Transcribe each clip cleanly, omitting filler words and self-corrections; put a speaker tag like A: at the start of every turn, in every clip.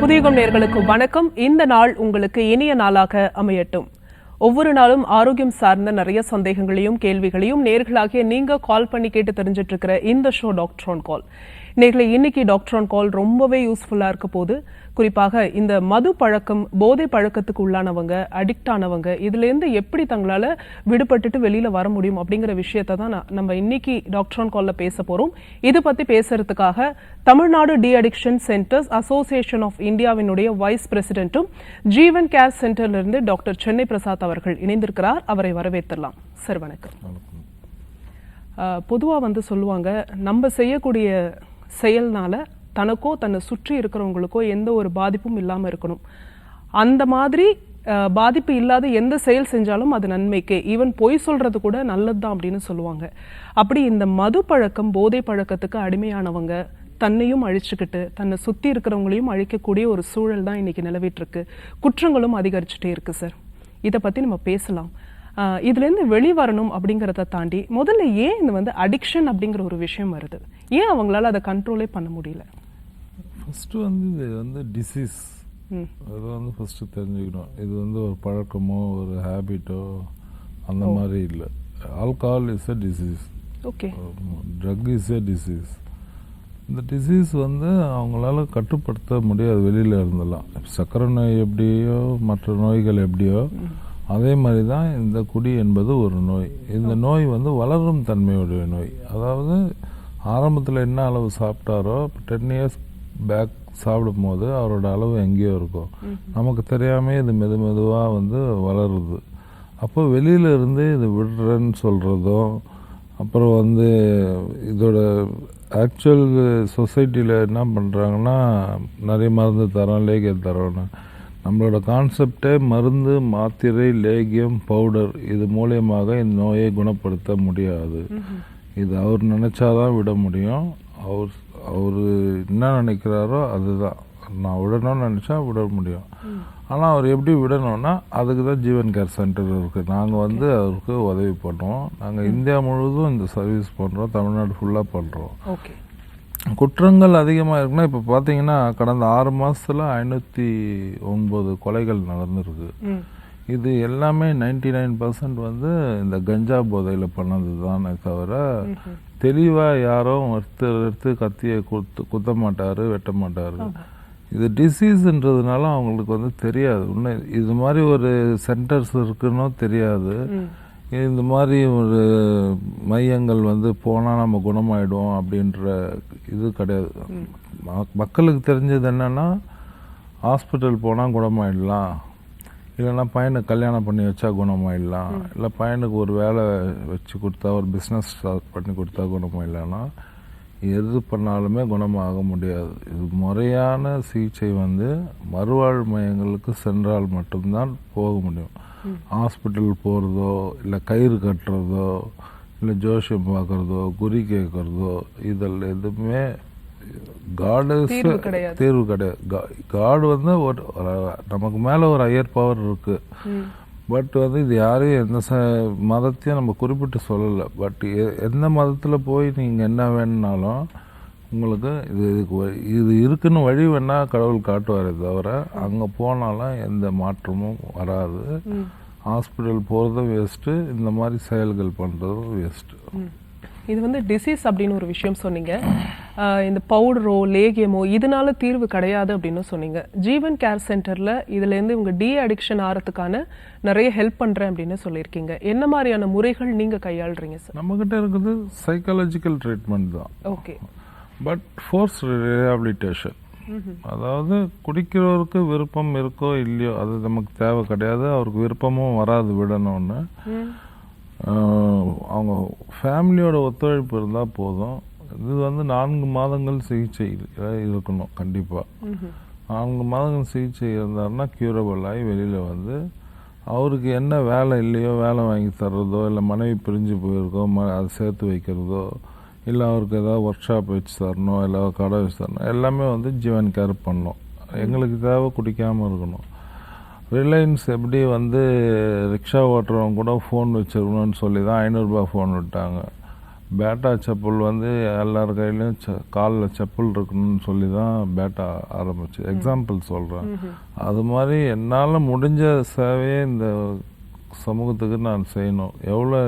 A: புதியுகம் நேயர்களுக்கு வணக்கம். இந்த நாள் உங்களுக்கு இனிய நாளாக அமையட்டும். ஒவ்வொரு நாளும் ஆரோக்கியம் சார்ந்த நிறைய சந்தேகங்களையும் கேள்விகளையும் நேயர்களாகிய நீங்க கால் பண்ணி கேட்டு தெரிஞ்சிட்டு இருக்கிற இந்த ஷோ டாக்டர் ஆன் கால். நேர்களை இன்னைக்கு டாக்டர் ஆன் கால் ரொம்பவே யூஸ்ஃபுல்லா இருக்க போது. குறிப்பாக இந்த மது பழக்கம், போதை பழக்கத்துக்கு உள்ளானவங்க, அடிக்ட் ஆனவங்க, இதுல இருந்து எப்படி தங்களால விடுபட்டுட்டு வெளியில வர முடியும் அப்படிங்கிற விஷயத்தை தான் நம்ம இன்னைக்கு டாக்டர் ஆன் கால்ல பேச போறோம். இது பத்தி பேசுறதுக்காக Tamil Nadu de addiction centres association of இந்தியாவினுடைய வைஸ் பிரசிடென்ட்டும் ஜீவன் கேர் சென்டர்ல இருந்து டாக்டர் சென்னை பிரசாத் அவர்கள் இணைந்திருக்கிறார். அவரை வரவேற்றலாம். சார் வணக்கம். பொதுவாக சொல்லுவாங்க, நம்ம செய்யக்கூடிய செயல்னால தனக்கோ தன்னை சுற்றி இருக்கிறவங்களுக்கோ எந்த ஒரு பாதிப்பும் இல்லாமல் இருக்கணும். அந்த மாதிரி பாதிப்பு இல்லாத எந்த செயல் செஞ்சாலும் அது நன்மைக்கே, ஈவன் பொய் சொல்றது கூட நல்லது தான் அப்படின்னு சொல்லுவாங்க. அப்படி இந்த மது பழக்கம், போதை பழக்கத்துக்கு அடிமையானவங்க தன்னையும் அழிச்சுக்கிட்டு தன்னை சுற்றி இருக்கிறவங்களையும் அழிக்கக்கூடிய ஒரு சூழல் தான் இன்னைக்கு நிலவிட்டு இருக்கு. குற்றங்களும் அதிகரிச்சுட்டே இருக்கு. சார், இதை பற்றி நம்ம பேசலாம். இதுலேருந்து வெளிவரணும் அப்படிங்கிறத தாண்டி முதல்ல ஏன் இந்த அடிக்ஷன் அப்படிங்கிற ஒரு விஷயம் வருது? ஏன் அவங்களால அதை கண்ட்ரோலே பண்ண முடியல?
B: ஃபஸ்ட்டு இது டிசீஸ். அது ஃபஸ்ட்டு தெரிஞ்சுக்கணும். இது ஒரு பழக்கமோ ஒரு ஹேபிட்டோ அந்த மாதிரி இல்லை. Alcohol is a disease.
A: Okay.
B: Drug is a disease. இந்த டிசீஸ் அவங்களால கட்டுப்படுத்த முடியாது. வெளியில் இருந்தெல்லாம் சர்க்கரை நோய் எப்படியோ மற்ற நோய்கள் எப்படியோ அதே மாதிரி தான் இந்த குடி என்பது ஒரு நோய். இந்த நோய் வளரும் தன்மையுடைய நோய். அதாவது ஆரம்பத்தில் என்ன அளவு சாப்பிட்டாரோ 10 years பேக் சாப்பிடும் போது அவரோட அளவு எங்கேயோ இருக்கும். நமக்கு தெரியாமே இது மெதுவாக வளருது. அப்போ வெளியில இருந்து இது விடுறேன்னு சொல்கிறதும், அப்புறம் இதோட ஆக்சுவல் சொசைட்டியில் என்ன பண்ணுறாங்கன்னா, நிறைய மருந்து தரோம், லேகியம் தரோன்னு. நம்மளோட கான்செப்டே மருந்து, மாத்திரை, லேகியம், பவுடர் இது மூலியமாக இந்த நோயை குணப்படுத்த முடியாது. இது அவர் நினைச்சாதான் விட முடியும். அவர் என்ன நினைக்கிறாரோ அதுதான். நான் விடணும்னு நினச்சா விட முடியும். ஆனால் அவர் எப்படி விடணும்னா அதுக்கு தான் ஜீவன் கேர் சென்டர் இருக்குது. நாங்கள் அவருக்கு உதவி பண்ணுறோம். நாங்கள் இந்தியா முழுவதும் இந்த சர்வீஸ் பண்ணுறோம். தமிழ்நாடு ஃபுல்லாக பண்ணுறோம்.
A: ஓகே.
B: குற்றங்கள் அதிகமாக இருக்குன்னா, இப்போ பார்த்தீங்கன்னா கடந்த 6 மாதத்தில் 509 கொலைகள் நடந்திருக்கு. இது எல்லாமே 99% இந்த கஞ்சா போதையில் பண்ணது தானே தவிர தெளிவாக யாரும் எடுத்து கத்தியை குத்த மாட்டார், வெட்ட மாட்டார். இது டிசீஸ்ன்றதுனால அவங்களுக்கு தெரியாது. இன்னும் இது மாதிரி ஒரு சென்டர்ஸ் இருக்குன்னு தெரியாது. இந்த மாதிரி ஒரு மையங்கள் போனால் நம்ம குணமாயிடும் அப்படின்ற இது கிடையாது. மக்களுக்கு தெரிஞ்சது என்னென்னா, ஹாஸ்பிட்டல் போனால் குணமாயிடலாம், இல்லைன்னா பையனுக்கு கல்யாணம் பண்ணி வச்சா குணமாயிடலாம், இல்லை பையனுக்கு ஒரு வேலை வச்சு கொடுத்தா, ஒரு பிஸ்னஸ் ஸ்டார்ட் பண்ணி கொடுத்தா குணமாயிடலான்னா எது பண்ணாலுமே குணமாக முடியாது. இது முறையான சிகிச்சை மறுவாழ்வு மையங்களுக்கு சென்றால் மட்டும்தான் போக முடியும். ஹாஸ்பிட்டல் போகிறதோ, இல்லை கயிறு கட்டுறதோ, இல்லை ஜோசியம் பார்க்குறதோ, குறி கேட்குறதோ, இதில் எதுவுமே தீர்வு கிடையாது. காடு ஒரு நமக்கு மேலே ஒரு ஹையர் பவர் இருக்குது. பட் இது யாரையும் எந்த மதத்தையும் நம்ம குறிப்பிட்டு சொல்லலை. பட் எந்த மதத்தில் போய் நீங்கள் என்ன வேணுனாலும் உங்களுக்கு இது இருக்குன்னு வழி வேணால் கடவுள் காட்டுவாரே தவிர அங்கே போனாலும் எந்த மாற்றமும் வராது. ஹாஸ்பிட்டல் போகிறதும் வேஸ்ட்டு, இந்த மாதிரி செயல்கள் பண்ணுறதும் வேஸ்ட்டு.
A: இது டிசீஸ் அப்படின்னு ஒரு விஷயம் சொன்னீங்க. இந்த பவுடரோ லேகியமோ இதனால தீர்வு கிடையாது அப்படின்னு சொன்னீங்க. ஜீவன் கேர் சென்டரில் இதுலேருந்து இவங்க டி அடிக்ஷன் ஆகிறதுக்கான நிறைய ஹெல்ப் பண்ணுறேன் அப்படின்னு சொல்லியிருக்கீங்க. என்ன மாதிரியான முறைகள் நீங்கள் கையாளுறீங்க சார்?
B: நம்மக்கிட்ட இருக்குது சைக்காலஜிக்கல் ட்ரீட்மெண்ட் தான்.
A: ஓகே.
B: பட் ஃபோர்ஸ் ரீஹாபிலிட்டேஷன், அதாவது குடிக்கிறவருக்கு விருப்பம் இருக்கோ இல்லையோ அது நமக்கு தேவை கிடையாது. அவருக்கு விருப்பமும் வராது விடணும்னு. அவங்க ஃபேமிலியோட ஒத்துழைப்பு இருந்தால் போதும். இது 4 மாதங்கள் சிகிச்சை இருக்கணும் கண்டிப்பாக. 4 மாதங்கள் சிகிச்சை இருந்தாருன்னா க்யூரபிள் ஆகி வெளியில் அவருக்கு என்ன வேலை இல்லையோ வேலை வாங்கி தர்றதோ, இல்லை மனைவி பிரிஞ்சு போயிருக்கோ அதை சேர்த்து வைக்கிறதோ, இல்லை அவருக்கு ஏதாவது ஒர்க் ஷாப் வச்சு தரணும், இல்லை கடை வச்சு தரணும், எல்லாமே ஜீவன் கேர் பண்ணணும். எங்களுக்கு தேவை குடிக்காமல் இருக்கணும். ரிலையன்ஸ் எப்படி ரிக்ஷா ஓட்டுறவங்க கூட ஃபோன் வச்சுருக்கணும்னு சொல்லி தான் 500 ரூபா ஃபோன் விட்டாங்க. பேட்டா செப்பல் வந்து எல்லார் கையிலையும் காலில் செப்பல் இருக்கணும்னு சொல்லி தான் பேட்டா ஆரம்பிச்சு. எக்ஸாம்பிள் சொல்கிறேன். அது மாதிரி என்னால் முடிஞ்ச சேவையை இந்த சமூகத்துக்கு நான் செய்யணும். எவ்வளோ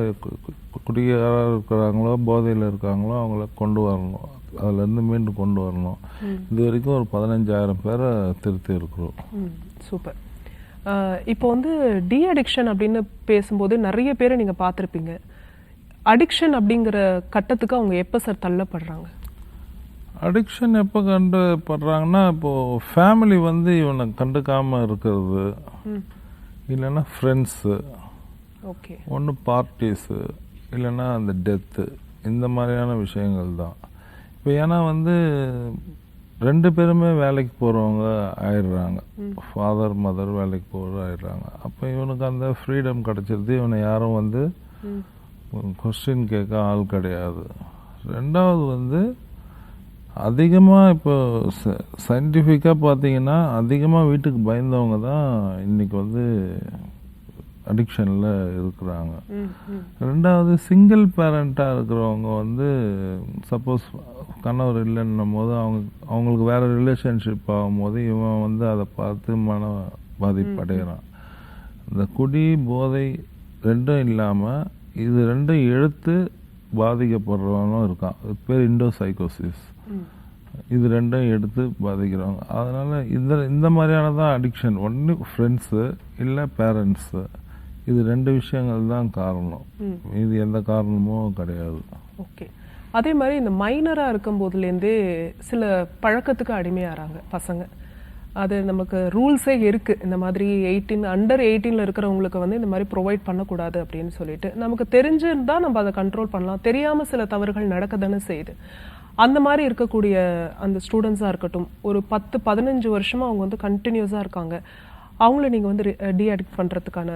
B: குடிகாராக இருக்கிறாங்களோ, போதையில் இருக்காங்களோ அவங்கள கொண்டு வரணும், அதுலேருந்து மீண்டும் கொண்டு வரணும். இது வரைக்கும் ஒரு 15,000 பேரை திருத்தி இருக்கிறோம்.
A: சூப்பர். இப்போ வந்து டி அடிக்ஷன் அப்படின்னு பேசும்போது நிறைய பேரை நீங்கள் பார்த்துருப்பீங்க. அடிக்ஷன் அப்படிங்கிற கட்டத்துக்கு அவங்க எப்போ சார் தள்ளப்படுறாங்க?
B: அடிக்ஷன் எப்போ கண்டுபடுறாங்கன்னா, இப்போது ஃபேமிலி வந்து இவனை கண்டுக்காமல் இருக்கிறது, இல்லைன்னா ஃப்ரெண்ட்ஸு,
A: ஓகே,
B: ஒன்று பார்ட்டிஸு, இல்லைன்னா அந்த டெத்து, இந்த மாதிரியான விஷயங்கள் தான். இப்போ ஏன்னா வந்து 2 பேருமே வேலைக்கு போகிறவங்க ஆயிடுறாங்க. ஃபாதர் மதர் வேலைக்கு போகிற ஆயிடுறாங்க. அப்போ இவனுக்கு அந்த ஃப்ரீடம் கிடச்சிருது. இவனை யாரும் வந்து கொஸ்டின் கேட்க ஆள் கிடையாது. ரெண்டாவது வந்து அதிகமாக இப்போ சயின்டிஃபிக்காக பார்த்தீங்கன்னா அதிகமாக வீட்டுக்கு பயந்தவங்க தான் இன்றைக்கி வந்து அடிக்ஷனில் இருக்கிறாங்க. ரெண்டாவது சிங்கிள் பேரண்ட்டாக இருக்கிறவங்க வந்து சப்போஸ் கணவர் இல்லைன்னும் போது அவங்களுக்கு வேறு ரிலேஷன்ஷிப் ஆகும்போது இவன் வந்து அதை பார்த்து மன பாதிப்படைகிறான். இந்த குடி போதை ரெண்டும் இல்லாமல் இது ரெண்டும் எடுத்து பாதிக்கப்படுறவனும் இருக்கான். அது பேர் இண்டோசைக்கோசிஸ். இது ரெண்டும் எடுத்து பாதிக்கிறவங்க. அதனால் இந்த மாதிரியானதான் அடிக்ஷன். ஒன்று ஃப்ரெண்ட்ஸு இல்லை பேரண்ட்ஸு, இது 2 விஷயங்கள் தான் காரணம். இது எந்த காரணமும் கிடையாது.
A: ஓகே. அதே மாதிரி இந்த மைனராக இருக்கும் போதுலேருந்தே சில பழக்கத்துக்கு அடிமையாகிறாங்க பசங்க. அது நமக்கு ரூல்ஸே இருக்குது. இந்த மாதிரி அண்டர் 18 இருக்கிறவங்களுக்கு வந்து இந்த மாதிரி ப்ரொவைட் பண்ணக்கூடாது அப்படின்னு சொல்லிட்டு நமக்கு தெரிஞ்சிருந்தால் நம்ம அதை கண்ட்ரோல் பண்ணலாம். தெரியாமல் சில தவறுகள் நடக்க தானே செய்யுது. அந்த மாதிரி இருக்கக்கூடிய அந்த ஸ்டூடெண்ட்ஸாக இருக்கட்டும், ஒரு 10-15 வருஷமாக அவங்க வந்து கண்டினியூஸாக இருக்காங்க. அவங்கள நீங்கள் வந்து டீஅடிக்ட் பண்ணுறதுக்கான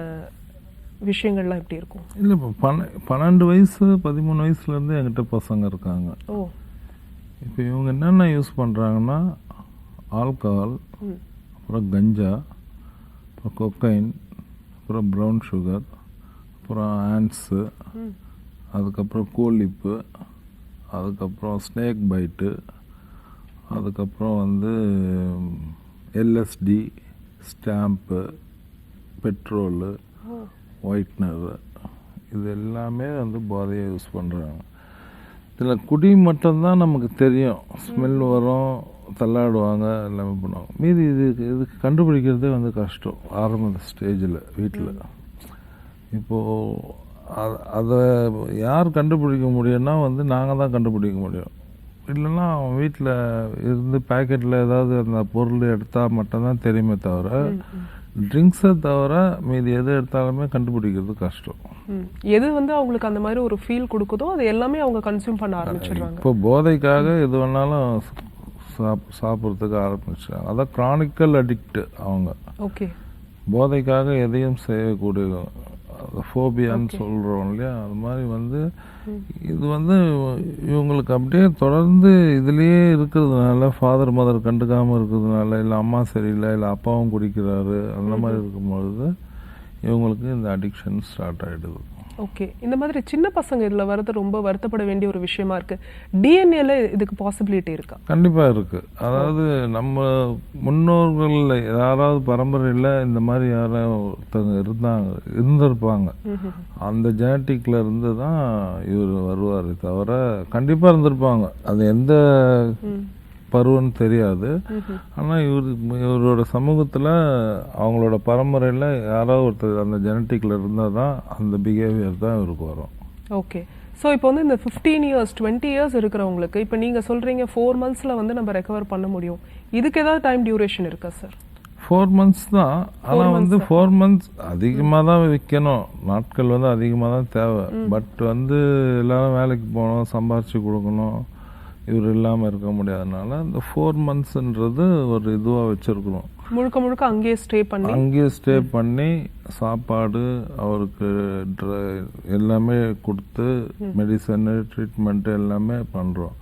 A: விஷயங்கள்லாம் எப்படி இருக்கும்?
B: இல்லை, இப்போ 12 வயசு 13 வயசுலேருந்து என்கிட்ட பசங்க இருக்காங்க.
A: ஓ,
B: இப்போ இவங்க என்னென்ன யூஸ் பண்ணுறாங்கன்னா, ஆல்கஹால், அப்புறம் கஞ்சா, அப்புறம் கொக்கைன், அப்புறம் ப்ரௌன் சுகர், அப்புறம் ஆன்ஸு, அதுக்கப்புறம் கோலிப்பு, அதுக்கப்புறம் ஸ்னேக் பைட்டு, அதுக்கப்புறம் வந்து எல்எஸ்டி, ஸ்டாம்ப்பு, பெட்ரோலு, ஒயிட்னரு, இது எல்லாமே வந்து போதையை யூஸ் பண்ணுறாங்க. இதில் குடி மட்டும்தான் நமக்கு தெரியும். ஸ்மெல் வரும், தள்ளாடுவாங்க, எல்லாமே பண்ணுவாங்க. மீதி இதுக்கு கண்டுபிடிக்கிறதே வந்து கஷ்டம் ஆரம்ப ஸ்டேஜில் வீட்டில். இப்போது அதை யார் கண்டுபிடிக்க முடியும்னா வந்து நாங்கள் தான் கண்டுபிடிக்க முடியும். இல்லைன்னா அவன் வீட்டில் இருந்து பேக்கெட்டில் ஏதாவது அந்த பொருள் எடுத்தால் மட்டும்தான் தெரியுமே தவிர, ட்ரிங்க்ஸை தவிர மீதி எது எடுத்தாலுமே கண்டுபிடிக்கிறது கஷ்டம்.
A: எது வந்து அவங்களுக்கு அந்த மாதிரி ஒரு ஃபீல் கொடுக்குதோ அது எல்லாமே அவங்க கன்சியூம் பண்ண ஆரம்பிச்சிடுறாங்க.
B: இப்போ போதைக்காக எது வேணாலும் சாப்பிட்றதுக்கு ஆரம்பிச்சிட்டாங்க. அதான் கிரானிக்கல் அடிக்ட் அவங்க.
A: ஓகே.
B: போதைக்காக எதையும் செய்யக்கூடிய ஃபோபியான்னு சொல்கிறோம் இல்லையா, அது மாதிரி வந்து இது வந்து இவங்களுக்கு அப்படியே தொடர்ந்து இதுலேயே இருக்கிறதுனால, ஃபாதர் மதர் கண்டுக்காமல் இருக்கிறதுனால, இல்லை அம்மா சரியில்லை, இல்லை அப்பாவும் குடிக்கிறாரு, அந்த மாதிரி இருக்கும்பொழுது இவங்களுக்கு இந்த அடிக்ஷன் ஸ்டார்ட் ஆகிடுது.
A: ஓகே. இந்த மாதிரி சின்ன பசங்க இதில் வரது ரொம்ப வருத்தப்பட வேண்டிய ஒரு விஷயமா இருக்கு. டிஎன்ஏல இதுக்கு பாசிபிலிட்டி இருக்கா?
B: கண்டிப்பாக இருக்கு. அதாவது நம்ம முன்னோர்கள் யாராவது பரம்பரையில் இந்த மாதிரி யாராவது ஒருத்தவங்க இருந்திருப்பாங்க. அந்த ஜெனட்டிக்ல இருந்து தான் இவர் வருவார் தவிர கண்டிப்பாக இருந்திருப்பாங்க. அது எந்த பருவன்னு தெரியாது. ஆனால் இவரோட சமூகத்தில் அவங்களோட பரம்பரையில் யாராவது ஒருத்தர் அந்த ஜெனட்டிக்கில் இருந்தால் தான் அந்த பிஹேவியர் தான் இவருக்கு வரும்.
A: ஓகே. ஸோ இப்போ வந்து இந்த 15 இயர்ஸ் 20 இயர்ஸ் இருக்கிறவங்களுக்கு இப்போ நீங்கள் சொல்கிறீங்க 4 மந்த்ஸில் வந்து நம்ம ரெக்கவர் பண்ண முடியும். இதுக்கு ஏதாவது டைம் டியூரேஷன் இருக்கா சார்?
B: 4 மந்த்ஸ் தான். ஆனால் வந்து 4 மந்த்ஸ் அதிகமாக தான் விற்கணும். நாட்கள் வந்து அதிகமாக தான் தேவை. பட் வந்து எல்லாரும் வேலைக்கு போகணும், சம்பாரிச்சு கொடுக்கணும், இவர் இல்லாமல் இருக்க முடியாதனால இந்த 4 மந்த்ஸ்ன்றது ஒரு இதுவாக வச்சுருக்கணும்.
A: முழுக்க முழுக்க அங்கேயே ஸ்டே பண்ணி சாப்பாடு அவருக்கு எல்லாமே கொடுத்து மெடிசனு ட்ரீட்மெண்ட்டு எல்லாமே பண்ணுறோம்.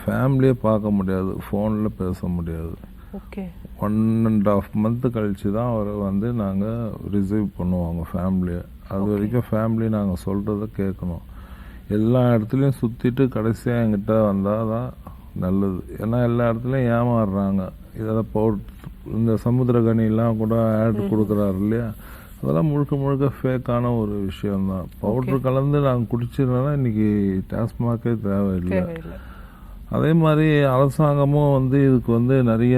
A: ஃபேமிலியே பார்க்க முடியாது, ஃபோனில் பேச முடியாது. ஓகே.
B: 1.5 மந்த் கழித்து தான் அவரை வந்து நாங்கள் ரிசீவ் பண்ணுவோம் அவங்க ஃபேமிலியை. அது வரைக்கும் ஃபேமிலி நாங்கள் சொல்கிறத கேட்கணும். எல்லா இடத்துலையும் சுற்றிட்டு கடைசியாக என்கிட்ட வந்தால் தான் நல்லது. ஏன்னா எல்லா இடத்துலையும் ஏமாறுறாங்க. இதெல்லாம் இந்த சமுத்திரகனிலாம் கூட ஆட் கொடுக்குறாரு இல்லையா, அதெல்லாம் முழுக்க முழுக்க ஃபேக்கான ஒரு விஷயம்தான். பவுட்ரு கலந்து நாங்கள் குடிச்சிருந்தோன்னா இன்றைக்கி டாஸ்மாகே தேவையில்லை. அதே மாதிரி அரசாங்கமும் வந்து இதுக்கு வந்து நிறைய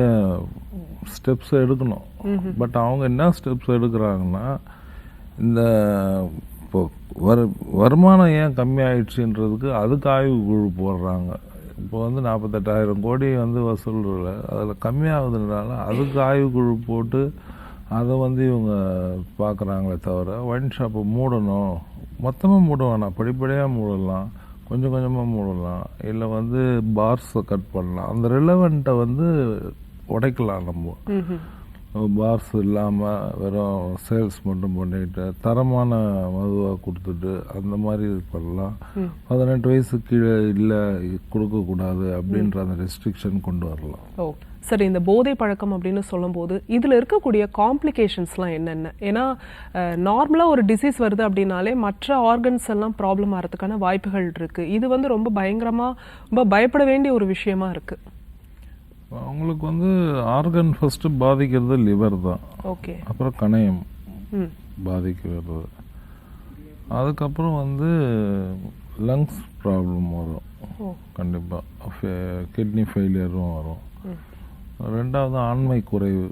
B: ஸ்டெப்ஸ் எடுக்கணும். பட் அவங்க என்ன ஸ்டெப்ஸ் எடுக்கிறாங்கன்னா, இந்த இப்போ வருமானம் ஏன் கம்மியாயிடுச்சுன்றதுக்கு அதுக்கு ஆய்வு குழு போடுறாங்க. இப்போ வந்து 48,000 கோடி வந்து வசூல் அதில் கம்மியாகுதுனால அதுக்கு ஆய்வு குழு போட்டு அதை வந்து இவங்க பார்க்குறாங்களே தவிர, ஒயின் ஷாப்பை மூடணும், மொத்தமாக மூட வேணாம், படிப்படியாக மூடலாம், கொஞ்சம் கொஞ்சமாக மூடலாம், இல்லை வந்து பார்ஸை கட் பண்ணலாம், அந்த ரிலவெண்ட்டை வந்து உடைக்கலாம். நம்ம பார்ஸ் இல்லாமல் வெறும் சேல்ஸ் மட்டும் பண்ணிட்டு தரமான மதுவாக கொடுத்துட்டு அந்த மாதிரி இது பண்ணலாம். 18 வயசு கீழே இல்லை கொடுக்கக்கூடாது அப்படின்ற அந்த ரெஸ்ட்ரிக்ஷன் கொண்டு வரலாம்.
A: ஓ சரி, இந்த போதை பழக்கம் அப்படின்னு சொல்லும்போது இதில் இருக்கக்கூடிய காம்ப்ளிகேஷன்ஸ்லாம் என்னென்ன? ஏன்னா நார்மலாக ஒரு டிசீஸ் வருது அப்படின்னாலே மற்ற ஆர்கன்ஸ் எல்லாம் ப்ராப்ளம் ஆகிறதுக்கான வாய்ப்புகள் இருக்குது. இது வந்து ரொம்ப பயங்கரமாக ரொம்ப பயப்பட வேண்டிய ஒரு விஷயமா இருக்குது.
B: அவங்களுக்கு வந்து ஆர்கன் ஃபர்ஸ்ட் பாதிக்கிறது லிவர் தான்.
A: ஓகே.
B: அப்புறம் கணையம் பாதிக்கிறது, அதுக்கப்புறம் வந்து லங்ஸ் ப்ராப்ளம் வரும், கண்டிப்பாக கிட்னி ஃபெயிலியரும் வரும். ரெண்டாவது ஆண்மை குறைவு.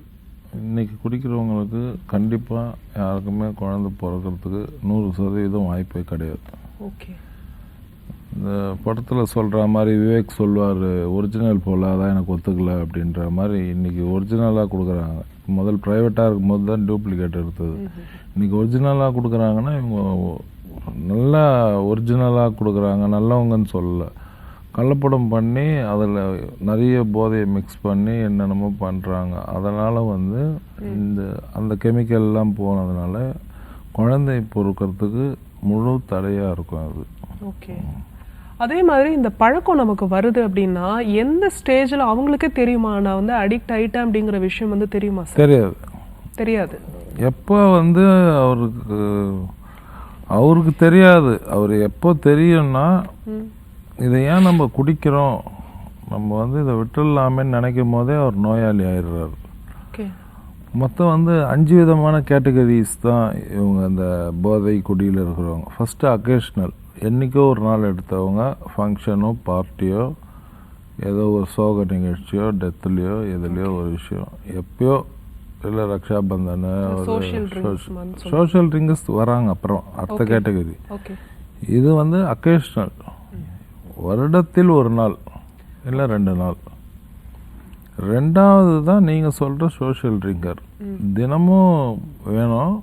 B: இன்னைக்கு குடிக்கிறவங்களுக்கு கண்டிப்பாக யாருக்குமே குழந்தை பிறக்கிறதுக்கு 100% வாய்ப்பே கிடையாது.
A: ஓகே.
B: இந்த படத்தில் சொல்கிற மாதிரி விவேக் சொல்வார், ஒரிஜினல் போல் அதான் எனக்கு ஒத்துக்கலை அப்படின்ற மாதிரி இன்றைக்கி ஒரிஜினலாக கொடுக்குறாங்க. முதல் ப்ரைவேட்டாக இருக்கும்போது தான் டூப்ளிகேட் எடுத்தது. இன்றைக்கி ஒரிஜினலாக கொடுக்குறாங்கன்னா இவங்க நல்லா ஒரிஜினலாக கொடுக்குறாங்க, நல்லவங்கன்னு சொல்லலை. கலப்படம் பண்ணி அதில் நிறைய போதையை மிக்ஸ் பண்ணி என்னென்னமோ பண்ணுறாங்க. அதனால் வந்து அந்த கெமிக்கல்லாம் போனதுனால குழந்தை பொறுக்கிறதுக்கு முழு தடையாக இருக்கும் அது.
A: ஓகே. அதே மாதிரி இந்த பழக்கம் நமக்கு வருது அப்படின்னா எந்த ஸ்டேஜில் அவங்களுக்கே தெரியுமா நான் வந்து அடிக்ட் ஆகிட்டேன் அப்படிங்கிற விஷயம் வந்து தெரியுமா சார்? தெரியாது.
B: எப்போ வந்து அவருக்கு தெரியாது. அவர் எப்போ தெரியும்னா, இதை ஏன் நம்ம குடிக்கிறோம், நம்ம வந்து இதை விட்டுடலாமே நினைக்கும் போதே அவர் நோயாளி ஆயிடுறாரு. மொத்தம் வந்து 5 விதமான கேட்டகரிஸ் தான் இவங்க அந்த போதை குடியில் இருக்கிறவங்க. ஃபஸ்ட்டு அக்கேஷ்னல், என்றைக்கோ ஒரு நாள் எடுத்தவங்க, ஃபங்க்ஷனோ பார்ட்டியோ ஏதோ ஒரு சோக நிகழ்ச்சியோ டெத்துலையோ எதுலையோ ஒரு விஷயம், எப்பயோ இல்லை ரக்ஷாபந்தன் சோஷியல் ட்ரிங்க்ஸ் வராங்க. அப்புறம் அடுத்த கேட்டகரி, இது வந்து அக்கேஷ்னல், வருடத்தில் ஒரு நாள் இல்லை 2 நாள். ரெண்டாவது தான் நீங்கள் சொல்கிற சோஷியல் ட்ரிங்கர், தினமும் வேணும்,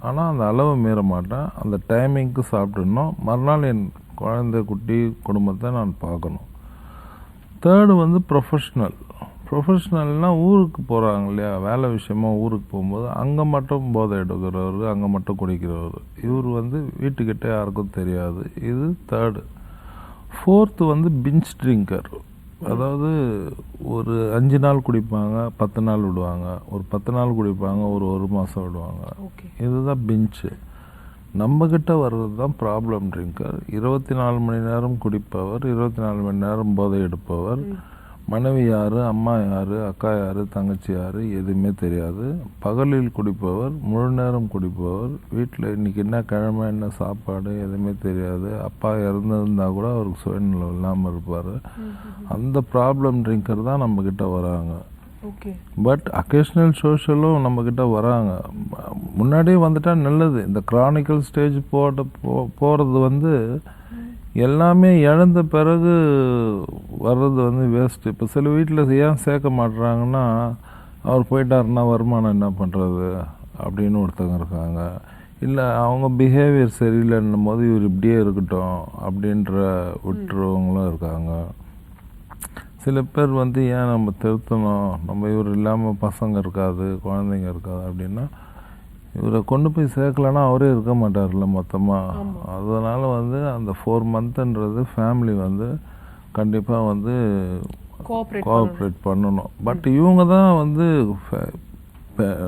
B: ஆனால் அந்த அளவு மீற மாட்டேன், அந்த டைமிங்க்கு சாப்பிட்டுடணும், மறுநாள் என் குழந்தை குட்டி குடும்பத்தை நான் பார்க்கணும். தேர்டு வந்து ப்ரொஃபஷ்னல்னால் ஊருக்கு போகிறாங்க இல்லையா, வேலை விஷயமா ஊருக்கு போகும்போது அங்கே மட்டும் போதை எடுக்கிறவர், அங்கே மட்டும் குடிக்கிறவர். இவர் வந்து வீட்டுக்கிட்ட யாருக்கும் தெரியாது. இது தேர்டு. ஃபோர்த்து வந்து பிஞ்ச் ட்ரிங்கர், அதாவது ஒரு 5 நாள் குடிப்பாங்க, 10 நாள் விடுவாங்க, ஒரு 10 நாள் குடிப்பாங்க, ஒரு மாதம் விடுவாங்க. இதுதான் பிஞ்சு. நம்மக்கிட்ட வர்றது தான் ப்ராப்ளம் ட்ரிங்கர். 24 மணி நேரம் குடிப்பவர், 24 மணி நேரம் போதை எடுப்பவர். மனைவி யார், அம்மா யார், அக்கா யார், தங்கச்சி யார் எதுவுமே தெரியாது. பகலில் குடிப்பவர், முழு நேரம் குடிப்பவர். வீட்டில் இன்றைக்கி என்ன கிழமை, என்ன சாப்பாடு எதுவுமே தெரியாது. அப்பா இறந்துருந்தால் கூட அவருக்கு சுயநலம் இல்லாமல் இருப்பார். அந்த ப்ராப்ளம் ட்ரிங்கர் தான் நம்மக்கிட்ட வராங்க. பட் அக்கேஷ்னல் சோஷியலும் நம்மக்கிட்ட வராங்க. முன்னாடியே வந்துட்டால் நல்லது. இந்த கிரானிக்கல் ஸ்டேஜ் போகிறது வந்து எல்லாமே இழந்த பிறகு வர்றது வந்து வேஸ்ட்டு. இப்போ சில வீட்டில் ஏன் சேர்க்க மாட்டுறாங்கன்னா, அவர் போயிட்டாருன்னா வருமானம் என்ன பண்ணுறது அப்படின்னு ஒருத்தங்க இருக்காங்க. இல்லை அவங்க பிஹேவியர் சரியில்லைன்னும் போது இவர் இப்படியே இருக்கட்டும் அப்படின்ற விட்டுறவங்களும் இருக்காங்க. சில பேர் வந்து ஏன் நம்ம திருத்தணும், நம்ம இவர் இல்லாமல் பசங்க இருக்காது, குழந்தைங்க இருக்காது அப்படின்னா, இவரை கொண்டு போய் சேர்க்கலன்னா அவரே இருக்க மாட்டார்ல மொத்தமாக. அதனால் வந்து அந்த 4 மந்த்ன்றது ஃபேமிலி வந்து கண்டிப்பாக வந்து கோஆப்ரேட் பண்ணணும். பட் இவங்க தான் வந்து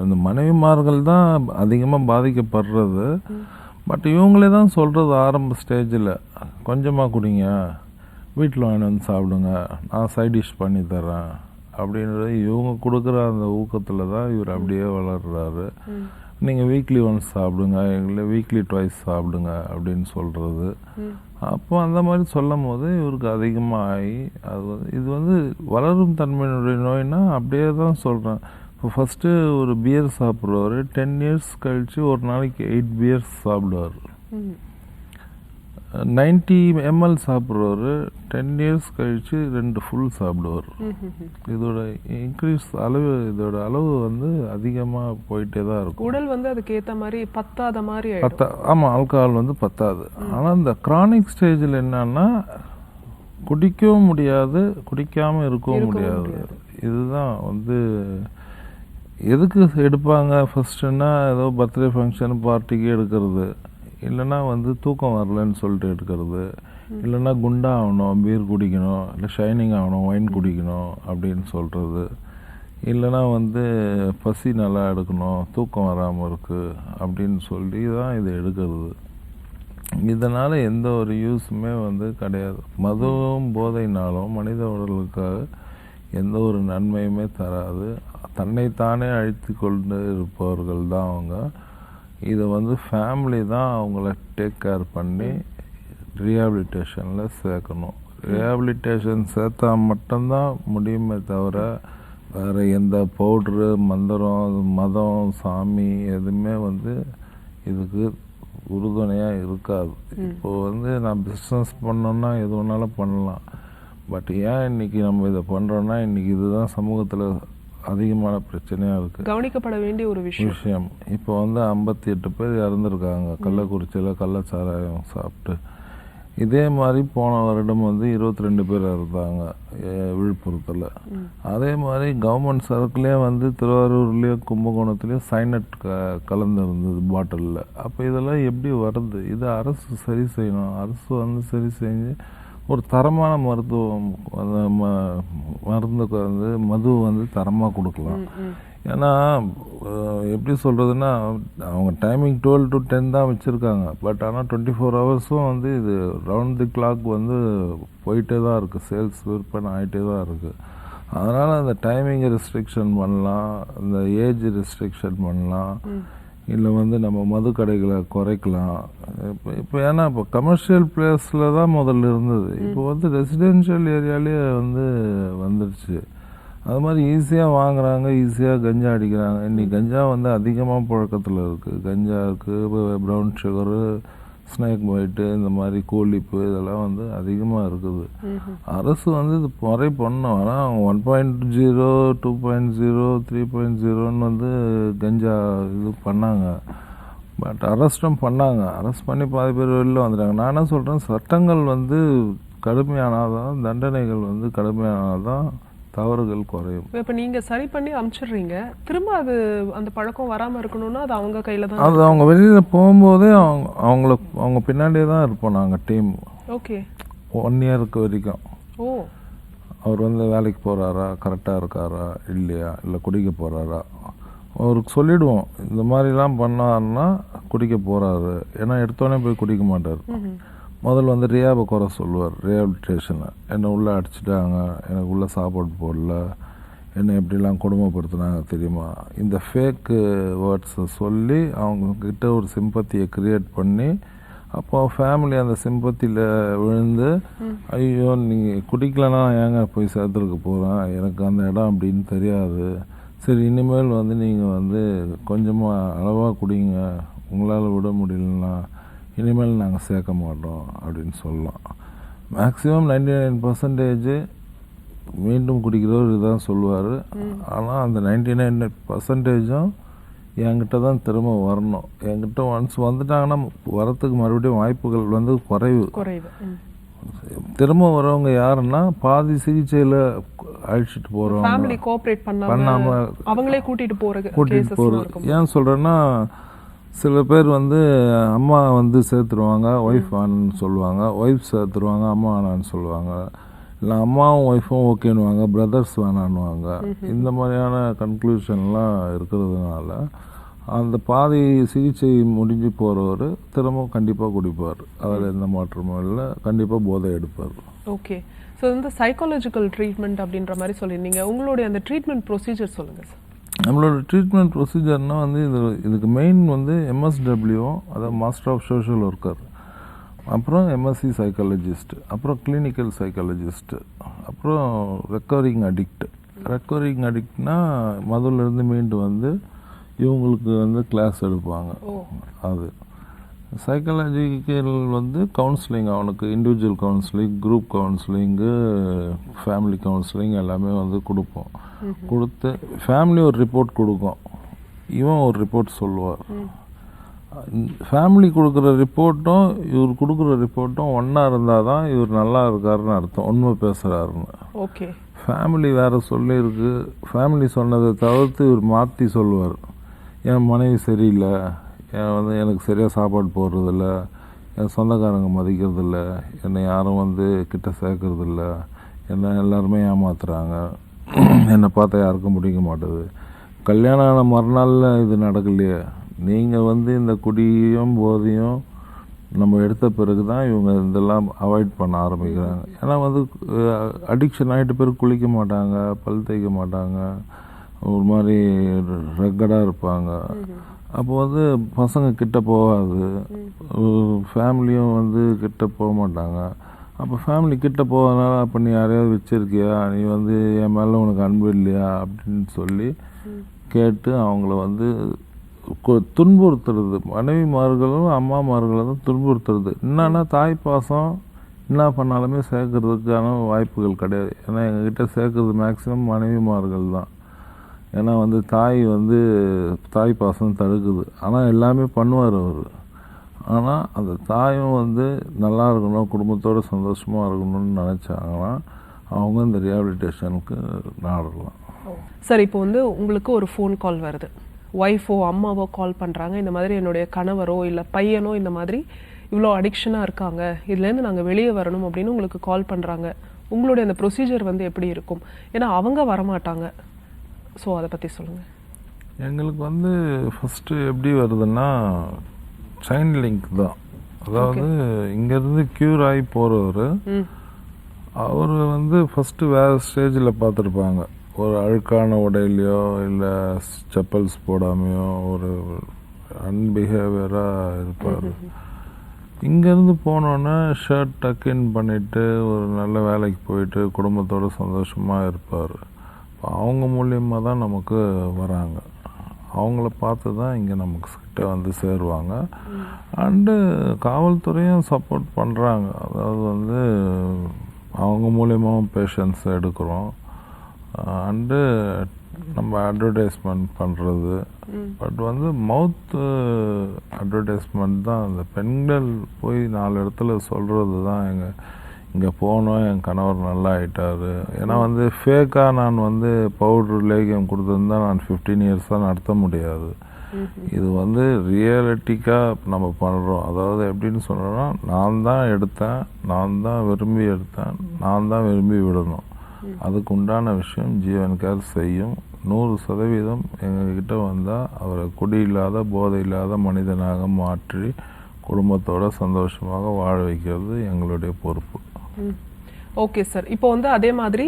B: இந்த மனைவிமார்கள் தான் அதிகமாக பாதிக்கப்படுறது. பட் இவங்களே தான் சொல்கிறது ஆரம்ப ஸ்டேஜில், கொஞ்சமாக குடிங்க, வீட்டில் வாங்கி வந்து சாப்பிடுங்க, நான் சைட் டிஷ் பண்ணி தரேன் அப்படின்றது இவங்க கொடுக்குற அந்த ஊக்கத்தில் தான் இவர் அப்படியே வளர்கிறாரு. நீங்கள் வீக்லி ஒன்ஸ் சாப்பிடுங்க, இல்லை வீக்லி ட்வைஸ் சாப்பிடுங்க அப்படின்னு சொல்கிறது. அப்போ அந்த மாதிரி சொல்லும் போது இவருக்கு அதிகமாக ஆகி இது வந்து வளரும் தன்மையினுடைய நோய்னா அப்படியே தான் சொல்கிறேன். இப்போ ஃபஸ்ட்டு ஒரு பியர் சாப்பிட்றவர் 10 இயர்ஸ் கழித்து ஒரு நாளைக்கு 8 பியர்ஸ் சாப்பிடுவார். 90 ml சாப்பிட்றவர் 10 இயர்ஸ் கழித்து 2 ஃபுல் சாப்பிடுவார். இதோட இன்க்ரீஸ் இதோட அளவு வந்து அதிகமாக போயிட்டே தான் இருக்கும்.
A: உடல் வந்து அதுக்கு ஏற்ற மாதிரி பத்தாத மாதிரி
B: ஆமாம், ஆல்கஹால் வந்து பத்தாது. ஆனால் இந்த கிரானிக் ஸ்டேஜில் என்னன்னா குடிக்கவும் முடியாது, குடிக்காமல் இருக்கவும் முடியாது. இதுதான் வந்து எதுக்கு எடுப்பாங்க ஃபஸ்ட்டுன்னா, ஏதோ பர்த்டே ஃபங்க்ஷன் பார்ட்டிக்கு எடுக்கிறது, இல்லைன்னா வந்து தூக்கம் வரலன்னு சொல்லிட்டு எடுக்கிறது, இல்லைன்னா குண்டாகணும் பீர் குடிக்கணும், இல்லை ஷைனிங் ஆகணும் ஒயின் குடிக்கணும் அப்படின்னு சொல்கிறது, இல்லைன்னா வந்து பசி நல்லா எடுக்கணும், தூக்கம் வராமல் இருக்குது அப்படின்னு சொல்லி தான் இதை எடுக்கிறது. இதனால் எந்த ஒரு யூஸுமே வந்து கிடையாது. மதுவும் போதைனாலும் மனித உடலுக்காக எந்த ஒரு நன்மையுமே தராது. தன்னைத்தானே அழித்து கொண்டு இருப்பவர்கள் தான் அவங்க. இதை வந்து ஃபேமிலி தான் அவங்கள டேக் கேர் பண்ணி ரீஹாபிலிட்டேஷனில் சேர்க்கணும். ரீஹாபிலிட்டேஷன் சேர்த்தா மட்டும்தான் முடியுமே தவிர வேறு எந்த பவுட்ரு, மந்திரம், மதம், சாமி எதுவுமே வந்து இதுக்கு உறுதுணையாக இருக்காது. இப்போது வந்து நான் பிஸ்னஸ் பண்ணோன்னா எது வேணாலும் பண்ணலாம். பட் ஏன் இன்றைக்கி நம்ம இதை பண்ணுறோன்னா, இன்றைக்கி இதுதான் சமூகத்தில் அதிகமான பிரச்சனையாக இருக்குது,
A: கவனிக்கப்பட வேண்டிய ஒரு விஷயம்.
B: இப்போ வந்து 58 பேர் இறந்துருக்காங்க கள்ளக்குறிச்சியில் கள்ளச்சாராயம் சாப்பிட்டு. இதே மாதிரி போன வருடம் வந்து 22 பேர் இறந்தாங்க விழுப்புரத்தில். அதே மாதிரி கவர்மெண்ட் சரக்குலேயே வந்து திருவாரூர்லேயும் கும்பகோணத்துலேயும் சைனட் கலந்துருந்தது பாட்டிலில். அப்போ இதெல்லாம் எப்படி வருது? இது அரசு சரி செய்யணும். அரசு வந்து சரி செஞ்சு ஒரு தரமான மருத்துவம் மருந்துக்கு வந்து மது வந்து தரமாக கொடுக்கலாம். ஏன்னா எப்படி சொல்கிறதுன்னா, அவங்க டைமிங் 12 to 10 தான் வச்சுருக்காங்க. பட் ஆனால் 24 ஹவர்ஸும் வந்து இது ரவுண்ட் தி கிளாக் வந்து போயிட்டே தான் இருக்குது, சேல்ஸ் விற்பனை ஆகிட்டே தான் இருக்குது. அதனால் அந்த டைமிங்கை ரெஸ்ட்ரிக்ஷன் பண்ணலாம், இந்த ஏஜ் ரெஸ்ட்ரிக்ஷன் பண்ணலாம், இல்லை வந்து நம்ம மது கடைகளை குறைக்கலாம். இப்போ ஏன்னா இப்போ கமர்ஷியல் பிளேஸில் தான் முதல்ல இருந்தது, இப்போ வந்து ரெசிடென்ஷியல் ஏரியாலே வந்து வந்துடுச்சு. அது மாதிரி ஈஸியாக வாங்குறாங்க, ஈஸியாக கஞ்சா அடிக்கிறாங்க. இன்றைக்கி கஞ்சா வந்து அதிகமாக புழக்கத்தில் இருக்குது. கஞ்சா இருக்குது, ப்ரௌன் சுகரு, ஸ்னேக் ஒயிட்டு, இந்த மாதிரி கூலிப்பு இதெல்லாம் வந்து அதிகமாக இருக்குது. அரசு வந்து இது முறை பண்ணோம். ஆனால் 1.0, 2.0, 3.0ன்னு வந்து கஞ்சா இது பண்ணாங்க. பட் அரெஸ்ட்டும் பண்ணாங்க. அரெஸ்ட் பண்ணி பாதி பேர் வெளில வந்துட்டாங்க. நான் என்ன சொல்கிறேன், சட்டங்கள் வந்து கடுமையானாதான், தண்டனைகள் வந்து கடுமையானாதான் தவறுகள் குறையும்.
A: இப்போ நீங்கள் சரி பண்ணி அனுப்பிச்சிடுறீங்க, திரும்ப அது அந்த பழக்கம் வராமல் இருக்கணும்னா அது அவங்க கையில் தான்.
B: அது அவங்க வெளியில் போகும்போதே அவங்க பின்னாடியே தான் இருப்போம் நாங்கள் டீம்.
A: ஓகே,
B: 1 இயருக்கு வரைக்கும்.
A: ஓ,
B: அவர் வந்து வேலைக்கு போகிறாரா, கரெக்டாக இருக்காரா இல்லையா, இல்லை குடிக்க போகிறாரா, அவருக்கு சொல்லிவிடுவோம். இந்த மாதிரிலாம் பண்ணாருன்னா குடிக்க போகிறாரு. ஏன்னா எடுத்தோடனே போய் குடிக்க மாட்டார். முதல்ல வந்து ரியாபை குறை சொல்லுவார், ரீஹாபிலிட்டேஷனை. என்னை உள்ளே அடிச்சிட்டாங்க, எனக்கு உள்ளே சாப்பாடு போடல, என்னை எப்படிலாம் கொடுமைப்படுத்தினாங்க தெரியுமா, இந்த ஃபேக்கு வேர்ட்ஸை சொல்லி அவங்கக்கிட்ட ஒரு சிம்பத்தியை க்ரியேட் பண்ணி, அப்போ ஃபேமிலி அந்த சிம்பத்தியில் விழுந்து, ஐயோ நீங்கள் குடிக்கலன்னா ஏங்க போய் சேர்த்துருக்க போகிறேன், எனக்கு அந்த இடம் அப்படின்னு தெரியாது, சரி இனிமேல் வந்து நீங்கள் வந்து கொஞ்சமாக அளவாக குடிங்க, உங்களால் விட முடியலன்னா இனிமேல் நாங்கள் சேர்க்க மாட்டோம் அப்படின்னு சொல்லலாம். மேக்ஸிமம் 99% மீண்டும் குடிக்கிறவர் இதுதான் சொல்லுவார். ஆனால் அந்த 99%ம் என்கிட்ட தான் திரும்ப வரணும். என்கிட்ட ஒன்ஸ் வந்துட்டாங்கன்னா வரத்துக்கு மறுபடியும் வாய்ப்புகள் வந்து குறைவு. திரும்ப வரவங்க யாருன்னா பாதி சிகிச்சையில் அழைச்சிட்டு போகிறவங்க, பண்ணாமல்
A: அவங்களே கூட்டிகிட்டு
B: போகிறது. ஏன் சொல்கிறேன்னா, சில பேர் வந்து அம்மா வந்து சேர்த்துருவாங்க, ஒய்ஃப் வேணுன்னு சொல்லுவாங்க, ஒய்ஃப் சேர்த்துருவாங்க, அம்மா வேணான்னு சொல்லுவாங்க, இல்லை அம்மாவும் ஒய்ஃபும் ஓகேன்னுவாங்க, பிரதர்ஸ் வேணான்னுவாங்க. இந்த மாதிரியான கன்க்ளூஷன்லாம் இருக்கிறதுனால அந்த பாதி சிகிச்சை முடிஞ்சு போகிறவர் திரும்ப கண்டிப்பாக குடிப்பார். அதில் எந்த மாற்றமும் இல்லை, கண்டிப்பாக போதை எடுப்பார்.
A: ஓகே. ஸோ இந்த சைக்காலஜிக்கல் ட்ரீட்மெண்ட் அப்படின்ற மாதிரி சொல்லியிருந்தீங்க. உங்களுடைய அந்த ட்ரீட்மெண்ட் ப்ரொசீஜர் சொல்லுங்கள் சார்.
B: நம்மளோட ட்ரீட்மெண்ட் ப்ரொசீஜர்னால் வந்து இதுக்கு மெயின் வந்து MSW, அதாவது மாஸ்டர் ஆஃப் சோஷியல் ஒர்க்கர், அப்புறம் MSc சைக்காலஜிஸ்ட், அப்புறம் கிளினிக்கல் சைக்காலஜிஸ்ட்டு, அப்புறம் ரெக்கவரிங் அடிக்ட்னா மதுலேருந்து மீண்டு வந்து இவங்களுக்கு வந்து கிளாஸ் எடுப்பாங்க. அது சைக்காலஜிக்கல் வந்து கவுன்சிலிங், அவனுக்கு individual counselling, group counselling, family counselling எல்லாமே வந்து கொடுப்போம். கொடுத்து ஃபேமிலி ஒரு ரிப்போர்ட் கொடுக்கும், இவன் ஒரு ரிப்போர்ட் சொல்லுவார். ஃபேமிலி கொடுக்குற ரிப்போர்ட்டும் இவர் கொடுக்குற ரிப்போர்ட்டும் ஒன்றா இருந்தால் தான் இவர் நல்லா இருக்காருன்னு அர்த்தம், உண்மை பேசுகிறாருன்னு.
A: ஓகே.
B: ஃபேமிலி வேறு சொல்லியிருக்கு, ஃபேமிலி சொன்னதை தவிர்த்து இவர் மாற்றி சொல்லுவார். என் மனைவி சரியில்லை, எனக்கு சரியாக சாப்பாடு போடுறதில்ல, என் சொந்தக்காரங்க மதிக்கிறதில்ல, என்னை யாரும் வந்து கிட்ட சேர்க்கறதில்ல, என்னை எல்லாருமே ஏமாத்துறாங்க, என்னை பார்த்தா யாருக்கும் பிடிக்க மாட்டுது. கல்யாணம் ஆன மறுநாளில் இது நடக்கலையே, நீங்கள் வந்து இந்த குடியும் போதையும் நம்ம எடுத்த பிறகு தான் இவங்க இதெல்லாம் அவாய்ட் பண்ண ஆரம்பிக்கிறாங்க. ஏன்னா வந்து அடிக்ஷன் ஆகிட்டு பேர் குளிக்க மாட்டாங்க, பல் தேய்க்க மாட்டாங்க, ஒரு மாதிரி ரெக்கடாக இருப்பாங்க. அப்போ வந்து பசங்க கிட்ட போகாது, ஃபேமிலியும் வந்து கிட்ட போக மாட்டாங்க. அப்போ ஃபேமிலி கிட்ட போகிறதுனால அப்போ நீ யாரையாவது வச்சுருக்கியா, நீ வந்து என் மேலே உனக்கு அன்பு இல்லையா அப்படின்னு சொல்லி கேட்டு அவங்கள வந்து துன்புறுத்துறது. மனைவிமார்களும் அம்மாமார்களும் துன்புறுத்துறது. என்னன்னா தாய் பாசம் என்ன பண்ணாலுமே சேர்க்கறதுக்கான வாய்ப்புகள் கிடையாது. ஏன்னா எங்ககிட்ட சேர்க்கறது மேக்ஸிமம் மனைவிமார்கள் தான். ஏன்னா வந்து தாய் பாசம் தடுக்குது. ஆனால் எல்லாமே பண்ணுவார் அவர். ஆனால் அந்த தாயும் வந்து நல்லா இருக்கணும், குடும்பத்தோடு சந்தோஷமாக இருக்கணும்னு நினச்சாங்கன்னா அவங்க இந்த ரீஹாபிலிட்டேஷனுக்கு நாடலாம்.
A: சார், இப்போ வந்து உங்களுக்கு ஒரு ஃபோன் கால் வருது, ஒய்ஃபோ அம்மாவோ கால் பண்ணுறாங்க, இந்த மாதிரி என்னுடைய கணவரோ இல்லை பையனோ இந்த மாதிரி இவ்வளோ அடிக்ஷனாக இருக்காங்க, இதுலேருந்து நாங்கள் வெளியே வரணும் அப்படின்னு உங்களுக்கு கால் பண்ணுறாங்க. உங்களுடைய அந்த ப்ரொசீஜர் வந்து எப்படி இருக்கும்? ஏன்னா அவங்க வரமாட்டாங்க. ஸோ அதை பற்றி சொல்லுங்கள்.
B: எங்களுக்கு வந்து ஃபஸ்ட்டு எப்படி வருதுன்னா சைன் லிங்க் தான். அதாவது இங்கேருந்து க்யூர் ஆகி போகிறவர் அவர் வந்து ஃபஸ்ட்டு வேறு ஸ்டேஜில் பார்த்துருப்பாங்க. ஒரு அழுக்கான உடையிலையோ இல்லை செப்பல்ஸ் போடாமையோ ஒரு அன்பிஹேவியராக இருப்பார். இங்கேருந்து போனோன்னே ஷர்ட் டக்கின் பண்ணிவிட்டு ஒரு நல்ல வேலைக்கு போயிட்டு குடும்பத்தோடு சந்தோஷமாக இருப்பார். அவங்க மூலியமாக தான் நமக்கு வராங்க. அவங்கள பார்த்து தான் இங்கே நமக்கு கிட்ட வந்து சேருவாங்க. அண்டு காவல்துறையும் சப்போர்ட் பண்ணுறாங்க. அதாவது வந்து அவங்க மூலியமாகவும் பேஷண்ட்ஸ் எடுக்கிறோம். அண்டு நம்ம அட்வர்டைஸ்மெண்ட் பண்ணுறது. பட் வந்து மவுத் அட்வர்டைஸ்மெண்ட் தான். அந்த பெண்கள் போய் 4 இடத்துல சொல்கிறது தான் இங்கே போனோம், என் கணவர் நல்லா ஆகிட்டார். ஏன்னா வந்து ஃபேக்காக நான் வந்து பவுட்ரு லேகியம் கொடுத்துருந்தா நான் 15 இயர்ஸாக நடத்த முடியாது. இது வந்து ரியலிட்டிக்காக நம்ம பண்ணுறோம். அதாவது எப்படின்னு சொல்கிறோன்னா, நான் தான் எடுத்தேன், நான் தான் விரும்பி எடுத்தேன், நான் தான் விரும்பி விடணும். அதுக்கு உண்டான விஷயம் ஜீவன் கேர் செய்யும். 100% எங்ககிட்ட வந்தால் அவரை குடி இல்லாத போதை இல்லாத மனிதனாக மாற்றி குடும்பத்தோட சந்தோஷமாக வாழ வைக்கிறது எங்களுடைய பொறுப்பு.
A: Okay sir. இப்போ வந்து அதே மாதிரி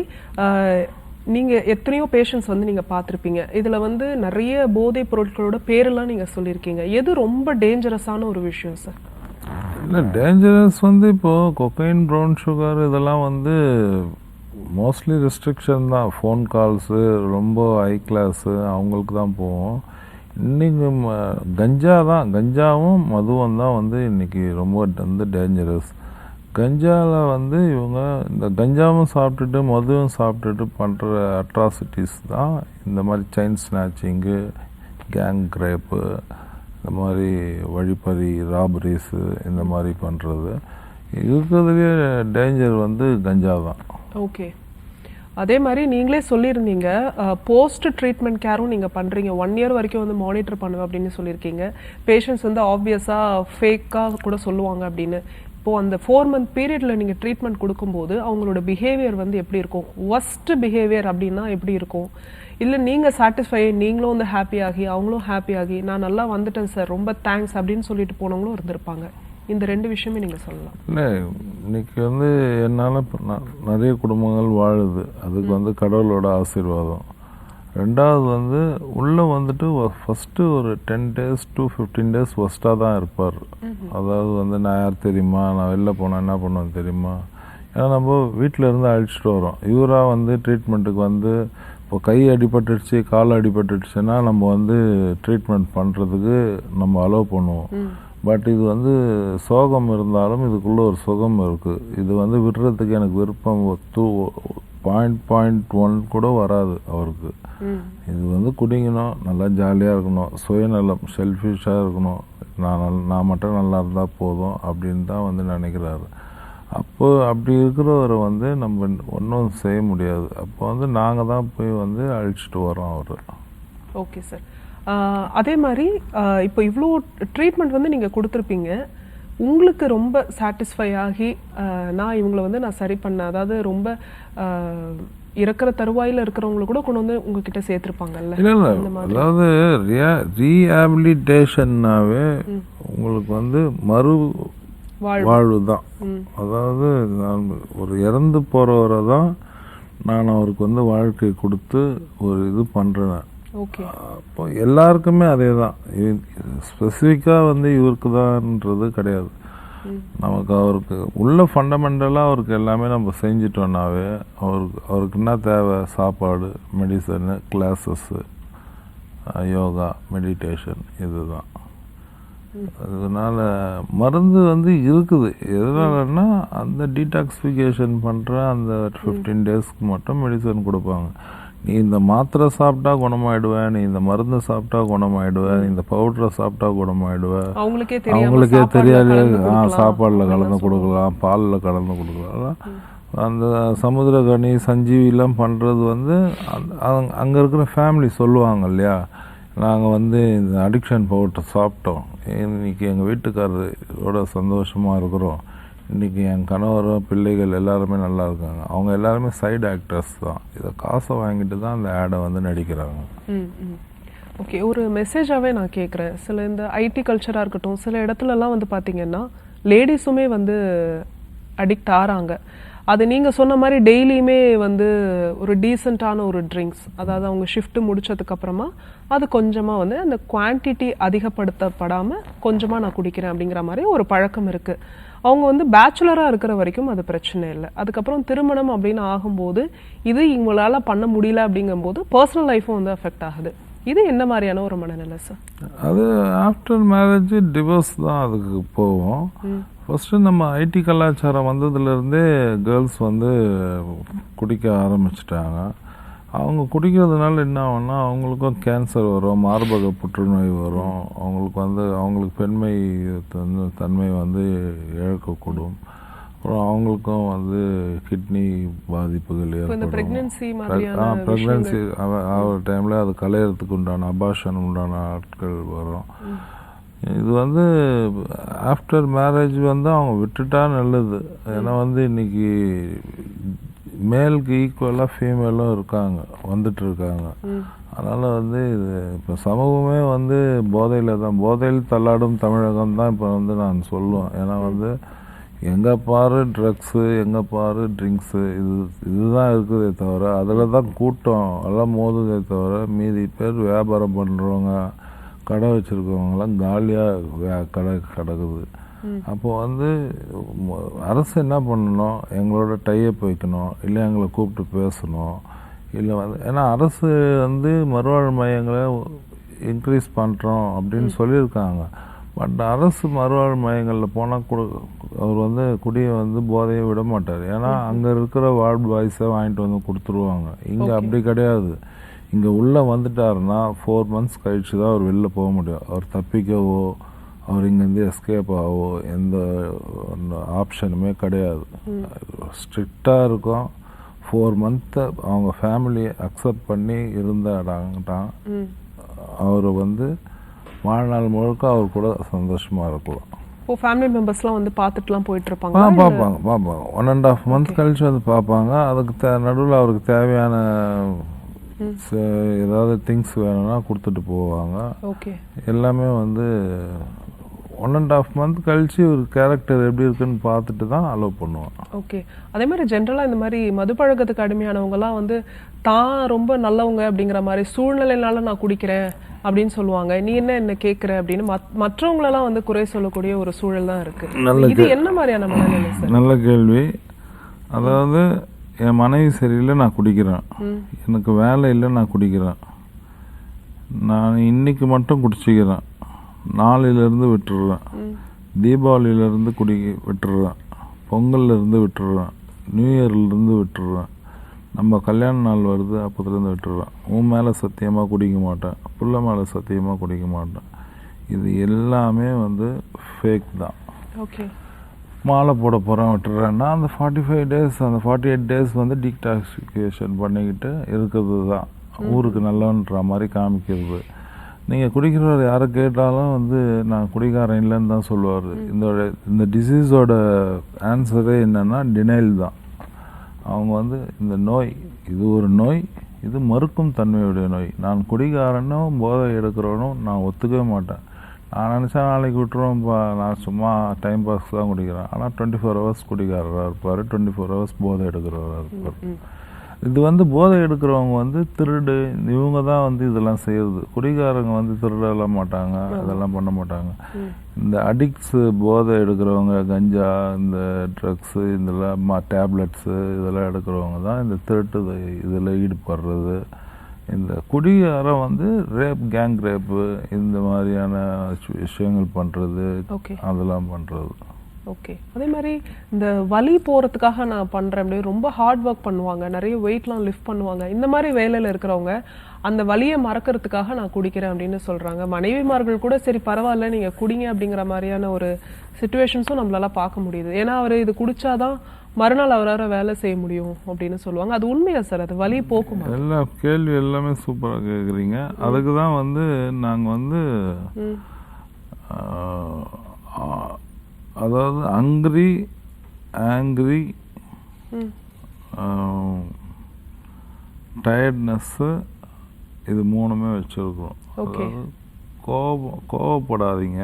A: நீங்கள் எத்தனையோ பேஷண்ட்ஸ் வந்து நீங்கள் பார்த்துருப்பீங்க. இதில் வந்து நிறைய போதைப் பொருட்களோட பேரெல்லாம் நீங்கள் சொல்லியிருக்கீங்க. எது ரொம்ப டேஞ்சரஸான ஒரு விஷயம் சார்?
B: இல்லை, டேஞ்சரஸ் வந்து இப்போது கொக்கைன், ப்ரௌன் சுகர் இதெல்லாம் வந்து மோஸ்ட்லி ரெஸ்ட்ரிக்ஷன் தான். ஃபோன் கால்ஸு ரொம்ப ஹை கிளாஸு அவங்களுக்கு தான் போவோம். இன்றைக்கி கஞ்சாவும் மதுவும் தான் வந்து இன்றைக்கி ரொம்ப வந்து டேஞ்சரஸ். கஞ்சாவில் வந்து இவங்க இந்த கஞ்சாவும் சாப்பிட்டுட்டு மதுவும் சாப்பிட்டுட்டு பண்ணுற அட்ராசிட்டிஸ் தான் இந்த மாதிரி செயின் ஸ்நாச்சிங்கு, கேங் ரேப்பு, இந்த மாதிரி வழிப்பறி, ராபரிஸு இந்த மாதிரி பண்ணுறது. இருக்கிறதுலே டேஞ்சர் வந்து கஞ்சா தான்.
A: ஓகே. அதே மாதிரி நீங்களே சொல்லியிருந்தீங்க போஸ்ட் ட்ரீட்மெண்ட் கேரும் நீங்கள் பண்ணுறீங்க. 1 இயர் வரைக்கும் வந்து மானிட்டர் பண்ணுவேன் அப்படின்னு சொல்லியிருக்கீங்க. பேஷண்ட்ஸ் வந்து ஆப்வியஸாக ஃபேக்காக கூட சொல்லுவாங்க அப்படின்னு. இப்போது அந்த 4 மந்த் பீரியடில் நீங்கள் ட்ரீட்மெண்ட் கொடுக்கும்போது அவங்களோட பிஹேவியர் வந்து எப்படி இருக்கும்? ஒஸ்ட் பிஹேவியர் அப்படின்னா எப்படி இருக்கும்? இல்லை நீங்கள் சாட்டிஸ்ஃபை நீங்களும் வந்து ஹாப்பி ஆகி அவங்களும் ஹாப்பி ஆகி நான் நல்லா வந்துட்டேன் சார் ரொம்ப தேங்க்ஸ் அப்படின்னு சொல்லிட்டு போனவங்களும் இருந்திருப்பாங்க. இந்த 2 விஷயமே நீங்கள் சொல்லலாம்.
B: இல்லை, இன்னைக்கு வந்து என்னால் நிறைய குடும்பங்கள் வாழுது. அதுக்கு வந்து கடவுளோட ஆசீர்வாதம். ரெண்டாவது வந்து உள்ளே வந்துட்டு ஃபஸ்ட்டு ஒரு 10 days to 15 days ஒஸ்ட்டாக தான் இருப்பார். அதாவது வந்து நான் யார் தெரியுமா, நான் வெளில போனால் என்ன பண்ணுவேன் தெரியுமா, ஏன்னா நம்ம வீட்டில் இருந்து அழிச்சிட்டு வரோம். இவராக வந்து ட்ரீட்மெண்ட்டுக்கு வந்து இப்போ கை அடிபட்டுடுச்சு கால் அடிபட்டுடுச்சுன்னா நம்ம வந்து ட்ரீட்மெண்ட் பண்ணுறதுக்கு நம்ம அலோவ் பண்ணுவோம். பட் இது வந்து சோகம் இருந்தாலும் இதுக்குள்ளே ஒரு சுகம் இருக்குது. இது வந்து விடுறதுக்கு எனக்கு விருப்பம் 0.1 கூட வராது அவருக்கு. இது வந்து குடிக்கணும், நல்லா ஜாலியாக இருக்கணும், சுயநலம் செல்ஃபிஷாக இருக்கணும், நான் மட்டும் நல்லா இருந்தால் போதும் அப்படின்னு தான் வந்து நினைக்கிறாரு. அப்போ அப்படி இருக்கிறவரை வந்து நம்ம ஒன்றும் செய்ய முடியாது. அப்போ வந்து நாங்கள் தான் போய் வந்து அழிச்சிட்டு வரோம் அவர்.
A: Okay sir. அதே மாதிரி இப்போ இவ்வளோ ட்ரீட்மெண்ட் வந்து நீங்கள் கொடுத்துருப்பீங்க. உங்களுக்கு ரொம்ப சாட்டிஸ்ஃபை ஆகி நான் இவங்களை வந்து நான் சரி பண்ணேன், அதாவது ரொம்ப இறக்குற தருவாயில் இருக்கிறவங்களை கூட கொண்டு வந்து உங்ககிட்ட சேர்த்துருப்பாங்கல்ல?
B: இல்லை இல்லை, அதாவது ரீஹாபிலிட்டேஷன்னாவே உங்களுக்கு வந்து மறு வாழ்வு தான். அதாவது நான் ஒரு இறந்து போகிறவரை தான் நான் அவருக்கு வந்து வாழ்க்கை கொடுத்து ஒரு இது பண்ணுறேன். அப்போ எல்லாருக்குமே அதே தான். ஸ்பெசிஃபிக்காக வந்து இவருக்கு தான்ன்றது கிடையாது. நமக்கு அவருக்கு உள்ள ஃபண்டமெண்டலாக அவருக்கு எல்லாமே நம்ம செஞ்சிட்டோம்னாவே அவருக்கு என்ன தேவை, சாப்பாடு, மெடிசனு, கிளாஸஸ்ஸு, யோகா, மெடிடேஷன், இதுதான். அதனால மருந்து வந்து இருக்குது. எதனாலன்னா அந்த டீடாக்சிஃபிகேஷன் பண்ணுற அந்த 15 daysக்கு மட்டும் மெடிசன் கொடுப்பாங்க. நீ இந்த மாத்திரை சாப்பிட்டா குணமாயிடுவேன், நீ இந்த மருந்து சாப்பிட்டா குணமாயிடுவேன், இந்த பவுடரை சாப்பிட்டா குணமாயிடுவேன், அவங்களுக்கே தெரியாது. சாப்பாடில் கலந்து கொடுக்கலாம், பாலில் கலந்து கொடுக்கலாம். அந்த சமுத்திரகனி சஞ்சீவிலாம் பண்ணுறது வந்து அங்கே இருக்கிற ஃபேமிலி சொல்லுவாங்க இல்லையா, நாங்கள் வந்து இந்த அடிக்ஷன் பவுடர் சாப்பிட்டோம், இன்றைக்கி எங்கள் வீட்டுக்காரரோட சந்தோஷமாக இருக்கிறோம், இன்றைக்கி என் கணவரோ பிள்ளைகள் எல்லாருமே நல்லா இருக்காங்க. அவங்க எல்லாருமே சைடு ஆக்டர்ஸ் தான். இதை காசை வாங்கிட்டு தான் அந்த ஆடை வந்து நடிக்கிறாங்க.
A: ஓகே, ஒரு மெசேஜாகவே நான் கேட்குறேன். சில இந்த ஐடி கல்ச்சராக இருக்கட்டும், சில இடத்துலலாம் வந்து பார்த்திங்கன்னா லேடிஸுமே வந்து அடிக்ட் ஆகிறாங்க. அது நீங்கள் சொன்ன மாதிரி டெய்லியுமே வந்து ஒரு டீசெண்டான ஒரு ட்ரிங்க்ஸ், அதாவது அவங்க ஷிஃப்ட் முடிச்சதுக்கப்புறமா அது கொஞ்சமாக வந்து அந்த குவான்டிட்டி அதிகப்படுத்தப்படாமல் கொஞ்சமாக நான் குடிக்கிறேன் அப்படிங்கிற மாதிரி ஒரு பழக்கம் இருக்குது. அவங்க வந்து பேச்சுலராக இருக்கிற வரைக்கும் அது பிரச்சனை இல்லை. அதுக்கப்புறம் திருமணம் அப்படின்னு ஆகும்போது இது இவங்களால் பண்ண முடியல அப்படிங்கும்போது பர்சனல் லைஃப்பும் வந்து அஃபெக்ட் ஆகுது. இது என்ன மாதிரியான ஒரு மனநிலை சார்?
B: அது ஆஃப்டர் மேரேஜ் டிவோர்ஸ் தான் அதுக்கு போவோம். ஃபஸ்ட்டு நம்ம ஐடி கலாச்சாரம் வந்ததுலேருந்தே கேர்ள்ஸ் வந்து குடிக்க ஆரம்பிச்சிட்டாங்க. அவங்க குடிக்கிறதுனால என்ன ஆகும்னா அவங்களுக்கும் கேன்சர் வரும், மார்பக புற்றுநோய் வரும், அவங்களுக்கு பெண்மை தன்மை வந்து இழக்கக்கூடும். அப்புறம் அவங்களுக்கும் வந்து கிட்னி பாதிப்புகள் ஏற்படும். ப்ரெக்னென்சி ஆகிற டைமில் அது கலையறதுக்கு உண்டான அபார்ஷன் உண்டான ஆட்கள் வரும். இது வந்து ஆஃப்டர் மேரேஜ் வந்து அவங்க விட்டுட்டா நல்லது. ஏன்னா வந்து இன்னைக்கு மேலுக்கு ஈக்குவலாக ஃபீமேலும் இருக்காங்க, வந்துட்டு இருக்காங்க. அதனால் வந்து இது இப்போ சமூகமே வந்து போதையில் தள்ளாடும் தமிழகம் தான் இப்போ வந்து நான் சொல்லுவேன். ஏன்னா வந்து எங்கே பாரு ட்ரக்ஸு, எங்கே பாரு ட்ரிங்க்ஸு, இதுதான் இருக்குதே தவிர அதில் தான் கூட்டம் எல்லாம் மோதுதே தவிர மீதி பேர் வியாபாரம் பண்ணுறவங்க, கடை வச்சுருக்கவங்களாம் காலியாக கடை கிடக்குது. அப்போ வந்து அரசு என்ன பண்ணணும், எங்களோட டைப் வைக்கணும், இல்லை எங்களை கூப்பிட்டு பேசணும், இல்லை வந்து ஏன்னா அரசு வந்து மறுவாழ்வு மையங்களை இன்க்ரீஸ் பண்ணுறோம் அப்படின்னு சொல்லியிருக்காங்க. பட் அரசு மறுவாழ்வு மையங்களில் போனால் கூட அவர் வந்து குடியை வந்து போதையை விட மாட்டார். ஏன்னா அங்கே இருக்கிற வார்டு பாய்ஸை வாங்கிட்டு வந்து கொடுத்துருவாங்க. இங்கே அப்படி கிடையாது. இங்கே உள்ளே வந்துட்டாருன்னா 4 months கழிச்சு தான் அவர் வெளில போக முடியும். அவர் தப்பிக்கவோ அவர் இங்கேருந்து எஸ்கேப் ஆகவோ எந்த ஆப்ஷனுமே கிடையாது. ஸ்ட்ரிக்டாக இருக்கும். 4 months அவங்க ஃபேமிலியை அக்செப்ட் பண்ணி இருந்தாடாங்கட்டான் அவர் வந்து வாழ்நாள் முழுக்க அவர் கூட சந்தோஷமாக இருக்கலாம்.
A: இப்போ ஃபேமிலி மெம்பர்ஸ்லாம் வந்து பார்த்துட்டுலாம் போயிட்டுருப்பாங்க.
B: பார்ப்பாங்க 1.5 months கழிச்சு வந்து பார்ப்பாங்க. அதுக்கு நடுவில் அவருக்கு தேவையான ஏதாவது திங்ஸ் வேணும்னா கொடுத்துட்டு போவாங்க.
A: ஓகே.
B: எல்லாமே வந்து 1.5 month கழிச்சு ஒரு கேரக்டர் எப்படி இருக்குன்னு பார்த்துட்டு தான் அலோவ் பண்ணுவான்.
A: ஓகே. அதே மாதிரி ஜென்ரலாக இந்த மாதிரி மதுப்பழக்கத்துக்கு அடிமையானவங்கலாம் வந்து தான் ரொம்ப நல்லவங்க அப்படிங்கிற மாதிரி சூழ்நிலைனால நான் குடிக்கிறேன் அப்படின்னு சொல்லுவாங்க. நீ என்ன கேட்குற அப்படின்னு மற்றவங்களெல்லாம் வந்து குறை சொல்லக்கூடிய ஒரு சூழல் தான் இருக்கு. இது என்ன மாதிரியான மனநிலை சார்?
B: நல்ல கேள்வி. அதாவது என் மனைவி சரியில்லை, நான் குடிக்கிறேன். எனக்கு வேலை இல்லை, நான் குடிக்கிறேன். நான் இன்னைக்கு மட்டும் குடிச்சிக்கிறேன், நாளையிலேருந்து விட்டுடுறேன். தீபாவளியிலேருந்து விட்டுடுறேன், பொங்கல்லேருந்து விட்டுடுறேன், நியூ இயர்லேருந்து விட்டுடுறேன், நம்ம கல்யாண நாள் வருது அப்போதுலேருந்து விட்டுடுறேன். உன் மேலே சத்தியமாக குடிக்க மாட்டேன், புள்ள மேலே சத்தியமாக குடிக்க மாட்டேன். இது எல்லாமே வந்து ஃபேக் தான்.
A: ஓகே.
B: மாலை போட போகிறேன் விட்டுறேன்னா அந்த 45 days அந்த 48 days வந்து டீடாக்சிகேஷன் பண்ணிக்கிட்டு இருக்கிறது தான், ஊருக்கு நல்லவன்ற மாதிரி காமிக்கிறது. நீங்கள் குடிக்கிறவர் யாரை கேட்டாலும் வந்து நான் குடிக்காரன் இல்லைன்னு தான் சொல்லுவார். இந்த டிசீஸோட ஆன்சரே என்னென்னா டினைல் தான். அவங்க வந்து இந்த நோய், இது ஒரு நோய், இது மறுக்கும் தன்மையுடைய நோய். நான் குடிக்காரனும் போதை எடுக்கிறவனும் நான் ஒத்துக்கவே மாட்டேன். நான் நினச்சா நாளைக்கு விட்டுருவோம்ப்பா, நான் சும்மா டைம் பாஸ் தான் குடிக்கிறேன். ஆனால் 24 hours குடிக்காரராக இருப்பார், 24 hours போதை எடுக்கிறவராக இருப்பார். இது வந்து போதை எடுக்கிறவங்க வந்து திருடு, இவங்க தான் வந்து இதெல்லாம் செய்யுது. குடிகாரங்க வந்து திருடலாம் மாட்டாங்க, அதெல்லாம் பண்ண மாட்டாங்க. இந்த அடிக்ட்ஸு, போதை எடுக்கிறவங்க, கஞ்சா, இந்த ட்ரக்ஸு, இதெல்லாம் டேப்லெட்ஸு இதெல்லாம் எடுக்கிறவங்க தான் இந்த திருட்டு இதில் ஈடுபடுறது. இந்த குடிகாரம் வந்து கேங் ரேப்பு இந்த மாதிரியான விஷயங்கள் பண்ணுறது, அதெல்லாம் பண்ணுறது.
A: ஓகே. அதே மாதிரி இந்த வலி போகிறதுக்காக நான் பண்ணுறேன் அப்படி ரொம்ப ஹார்ட் ஒர்க் பண்ணுவாங்க, நிறைய வெயிட்லாம் லிஃப்ட் பண்ணுவாங்க. இந்த மாதிரி வேலையில் இருக்கிறவங்க அந்த வலியை மறக்கிறதுக்காக நான் குடிக்கிறேன் அப்படின்னு சொல்கிறாங்க. மனைவிமார்கள் கூட சரி பரவாயில்ல நீங்கள் குடிங்க அப்படிங்கிற மாதிரியான ஒரு சுச்சுவேஷன்ஸும் நம்மளால பார்க்க முடியுது. ஏன்னா அவர் இது குடிச்சாதான் மறுநாள் அவரால் வேலை செய்ய முடியும் அப்படின்னு சொல்லுவாங்க. அது உண்மையா சார்? அது வலி போக்குமா?
B: எல்லா கேள்வி எல்லாமே சூப்பராக கேட்குறீங்க. அதுக்கு தான் வந்து நாங்கள் வந்து அதாவது ஹங்க்ரி, ஆங்க்ரி, டயர்ட்னஸ்ஸு, இது 3மே வச்சுருக்கோம். அதாவது கோவப்படாதீங்க.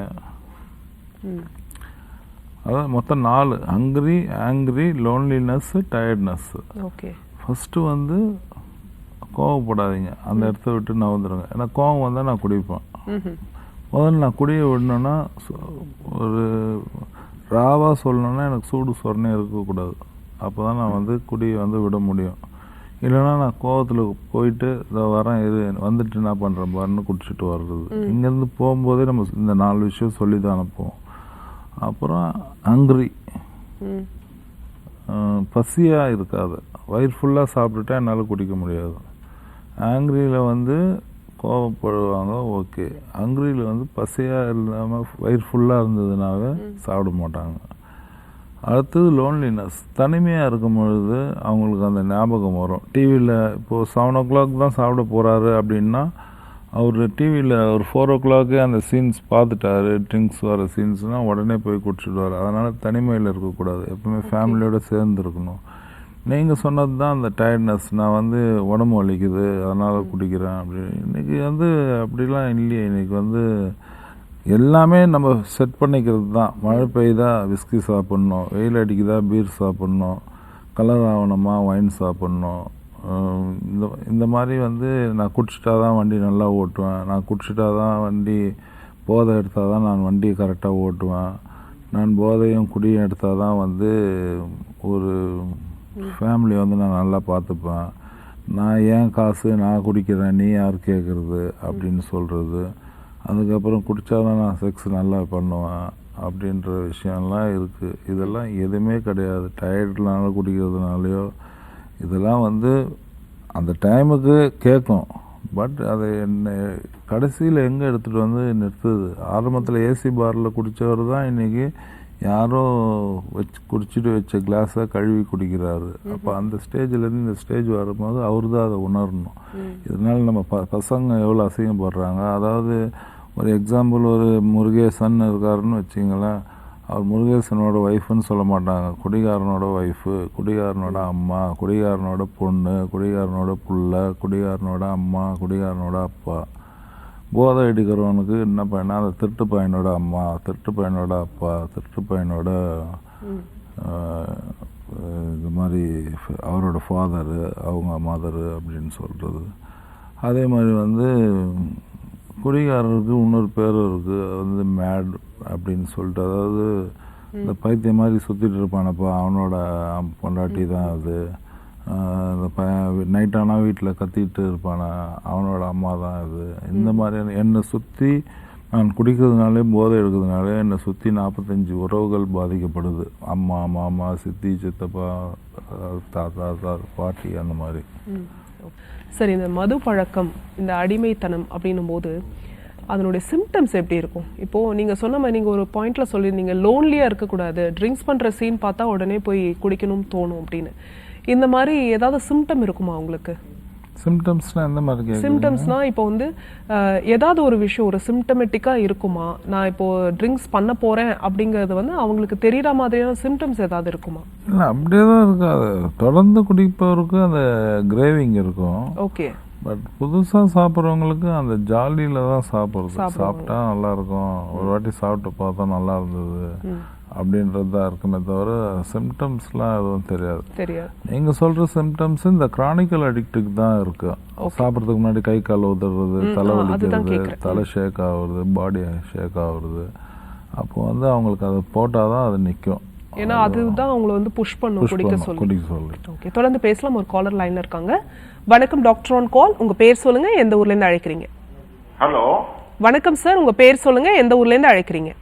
B: அதாவது மொத்தம் 4: hungry, angry, loneliness, tiredness. First வந்து கோவப்படாதீங்க, அந்த இடத்த விட்டு நகர்ந்துருங்க. ஏன்னா கோவம் வந்தால் நான் குடிப்பேன். முதல்ல நான் குடியை விடணுன்னா ஒரு ராவாக சொல்லணுன்னா எனக்கு சூடு சொரணே இருக்கக்கூடாது. அப்போ தான் நான் வந்து குடியை வந்து விட முடியும். இல்லைன்னா நான் கோவத்தில் போயிட்டு இதை வரேன், இது வந்துட்டு என்ன பண்ணுறேன் பாருன்னு குடிச்சிட்டு வர்றது. இங்கேருந்து போகும்போதே நம்ம இந்த 4 விஷயம் சொல்லி தான் அனுப்புவோம். அப்புறம் ஹங்க்ரி, பசியாக இருக்காது, வயிறு ஃபுல்லாக சாப்பிட்டுட்டா என்னால் குடிக்க முடியாது. ஆங்க்ரியில் வந்து கோவப்படுவாங்க, ஓகே. ஹங்க்ரியில் வந்து பசியாக இல்லாமல் வயிறு ஃபுல்லாக இருந்ததுனால சாப்பிட மாட்டாங்க. அடுத்தது லோன்லினஸ், தனிமையாக இருக்கும் பொழுது அவங்களுக்கு அந்த ஞாபகம் வரும். டிவியில் இப்போது 7 o'clock தான் சாப்பிட போகிறாரு அப்படின்னா அவர் டிவியில் ஒரு 4 o'clock அந்த சீன்ஸ் பார்த்துட்டாரு, ட்ரிங்க்ஸ் வர சீன்ஸ்னால் உடனே போய் குடிச்சிடுவார். அதனால் தனிமையில் இருக்கக்கூடாது, எப்பவுமே ஃபேமிலியோடு சேர்ந்து இருக்கணும். நீங்கள் சொன்னது தான் அந்த டயர்ட்னஸ், நான் வந்து உடம்பு வலிக்குது அதனால் குடிக்கிறேன் அப்படின்னு. இன்றைக்கி வந்து அப்படிலாம் இல்லையே. இன்றைக்கி வந்து எல்லாமே நம்ம செட் பண்ணிக்கிறது தான். மழை பெய்யுதா விஸ்கி சாப்பிட்ணும், வெயில் அடிக்குதா பீர் சாப்பிட்ணும், கலர் ஆகணுமா ஒயின் சாப்பிட்ணும். இந்த மாதிரி வந்து நான் குடிச்சிட்டா தான் வண்டி நல்லா ஓட்டுவேன், நான் குடிச்சிட்டா தான் வண்டி, போதை எடுத்தால் தான் நான் வண்டியை கரெக்டாக ஓட்டுவேன், நான் போதையும் குடியும் எடுத்தால் தான் வந்து ஒரு ஃபேமிலி வந்து நான் நல்லா பார்த்துப்பேன், நான் ஏன் காசு நான் குடிக்கிறேன் நீ யார் கேட்குறது அப்படின்னு சொல்கிறது. அதுக்கப்புறம் குடித்தாதான் நான் செக்ஸ் நல்லா பண்ணுவேன் அப்படின்ற விஷயம்லாம் இருக்குது. இதெல்லாம் எதுவுமே கிடையாது. டயர்ட்னால குடிக்கிறதுனாலையோ இதெல்லாம் வந்து அந்த டைமுக்கு கேட்கும். பட் அதை என்ன கடைசியில் எங்கே எடுத்துகிட்டு வந்து நிறுத்துது? ஆரம்பத்தில் ஏசி பாரில் குடித்தவர் தான் இன்றைக்கி யாரோ குடிச்சிட்டு வச்ச கிளாஸை கழுவி குடிக்கிறாரு. அப்போ அந்த ஸ்டேஜ்லேருந்து இந்த ஸ்டேஜ் வரும்போது அவர் தான் அதை உணரணும். இதனால் நம்ம பசங்க எவ்வளோ அசிங்கப்படுறாங்க. அதாவது ஒரு எக்ஸாம்பிள், ஒரு முருகேசன் இருக்காருன்னு வச்சிங்களேன், அவர் முருகேசனோட ஒய்ஃப்னு சொல்ல மாட்டாங்க, குடிகாரனோட ஒய்ஃபு, குடிகாரனோட அம்மா, குடிகாரனோட பொண்ணு, குடிகாரனோட புள்ள, குடிகாரனோட அம்மா, குடிகாரனோட அப்பா. போதை அடிக்கிறவனுக்கு என்ன பையனா அந்த திருட்டு பையனோட அம்மா, திருட்டு பையனோட அப்பா, திருட்டு பையனோட இது மாதிரி அவரோட ஃபாதரு, அவங்க மதரு அப்படின்னு சொல்கிறது. அதே மாதிரி வந்து குடிகாரருக்கு இன்னொரு பேர் இருக்குது, வந்து மேட் அப்படின்னு சொல்லிட்டு, அதாவது இந்த பைத்தியம் மாதிரி சுற்றிட்டு இருப்பானப்பா அவனோட பொண்டாட்டி தான் அது. இந்த பையன் நைட் ஆனால் வீட்டில் கத்திட்டு இருப்பானா அவனோட அம்மா தான் அது. இந்த மாதிரியான என்னை சுற்றி நான் குடிக்கிறதுனாலே போதை எடுக்கிறதுனாலே என்னை சுற்றி 45 உறவுகள் பாதிக்கப்படுது. அம்மா, மாமா, சித்தி, சித்தப்பா, தாத்தா, பாட்டி, அந்த மாதிரி.
A: சரி, இந்த மது பழக்கம், இந்த அடிமைத்தனம் அப்படின்னும் போது அதனுடைய சிம்டம்ஸ் எப்படி இருக்கும்? இப்போது நீங்கள் சொன்ன மாதிரி நீங்கள் ஒரு பாயிண்டில் சொல்லியிருந்தீங்க, லோன்லியாக இருக்கக்கூடாது, ட்ரிங்க்ஸ் பண்ணுற சீன் பார்த்தா உடனே போய் குடிக்கணும்னு தோணும் அப்படின்னு. இந்த மாதிரி ஏதாவது சிம்டம் இருக்குமா உங்களுக்கு?
B: சிம்டம்ஸ்னால் எந்த மாதிரி கேட்குறீங்க?
A: சிம்டம்ஸ்னால் இப்போ வந்து ஏதாவது ஒரு விஷயம் ஒரு சிம்டமேட்டிக்காக இருக்குமா? நான் இப்போது ட்ரிங்க்ஸ் பண்ண போகிறேன் அப்படிங்கிறது வந்து அவங்களுக்கு தெரிகிற மாதிரியான சிம்டம்ஸ் ஏதாவது இருக்குமா?
B: இல்லை, அப்படியே தான் இருக்காது. தொடர்ந்து குடிப்பவருக்கு அந்த கிரேவிங் இருக்கும்.
A: ஓகே.
B: பட் புதுசாக சாப்பிட்றவங்களுக்கு அந்த ஜாலியில் தான் சாப்பிட்றது. சாப்பிட்டா நல்லாயிருக்கும், ஒரு வாட்டி சாப்பிட்டு பார்த்தா நல்லா இருந்தது அப்படின்றது தான் இருக்குமே தவிர சிம்டம்ஸ்லாம் எதுவும் தெரியாது. நீங்கள் சொல்கிற சிம்டம்ஸ் இந்த கிரானிக்கல் அடிக்ட்டுக்கு தான் இருக்கு. சாப்பிட்றதுக்கு முன்னாடி கை கால் உதறது, தலை வலிக்கிறது, தலை ஷேக் ஆகுறது, பாடி ஷேக் ஆகுறது. அப்போ வந்து அவங்களுக்கு அதை போட்டால் தான் அது நிற்கும்.
A: ஏன்னா அதுதான் அவங்களை வந்து புஷ் பண்ணும் குடிக்க சொல்லி. ஓகே, தொடர்ந்து பேசலாம். ஒரு காலர் லைன்ல இருக்காங்க. வணக்கம், டாக்டர் ஆன் கால். உங்க பேர் சொல்லுங்க, எந்த ஊர்ல இருந்து அழைக்கிறீங்க?
C: ஹலோ,
A: வணக்கம் சார், உங்க பேர் சொல்லுங்க, எந்த ஊர்ல இருந்து அழைக்கிறீங்க?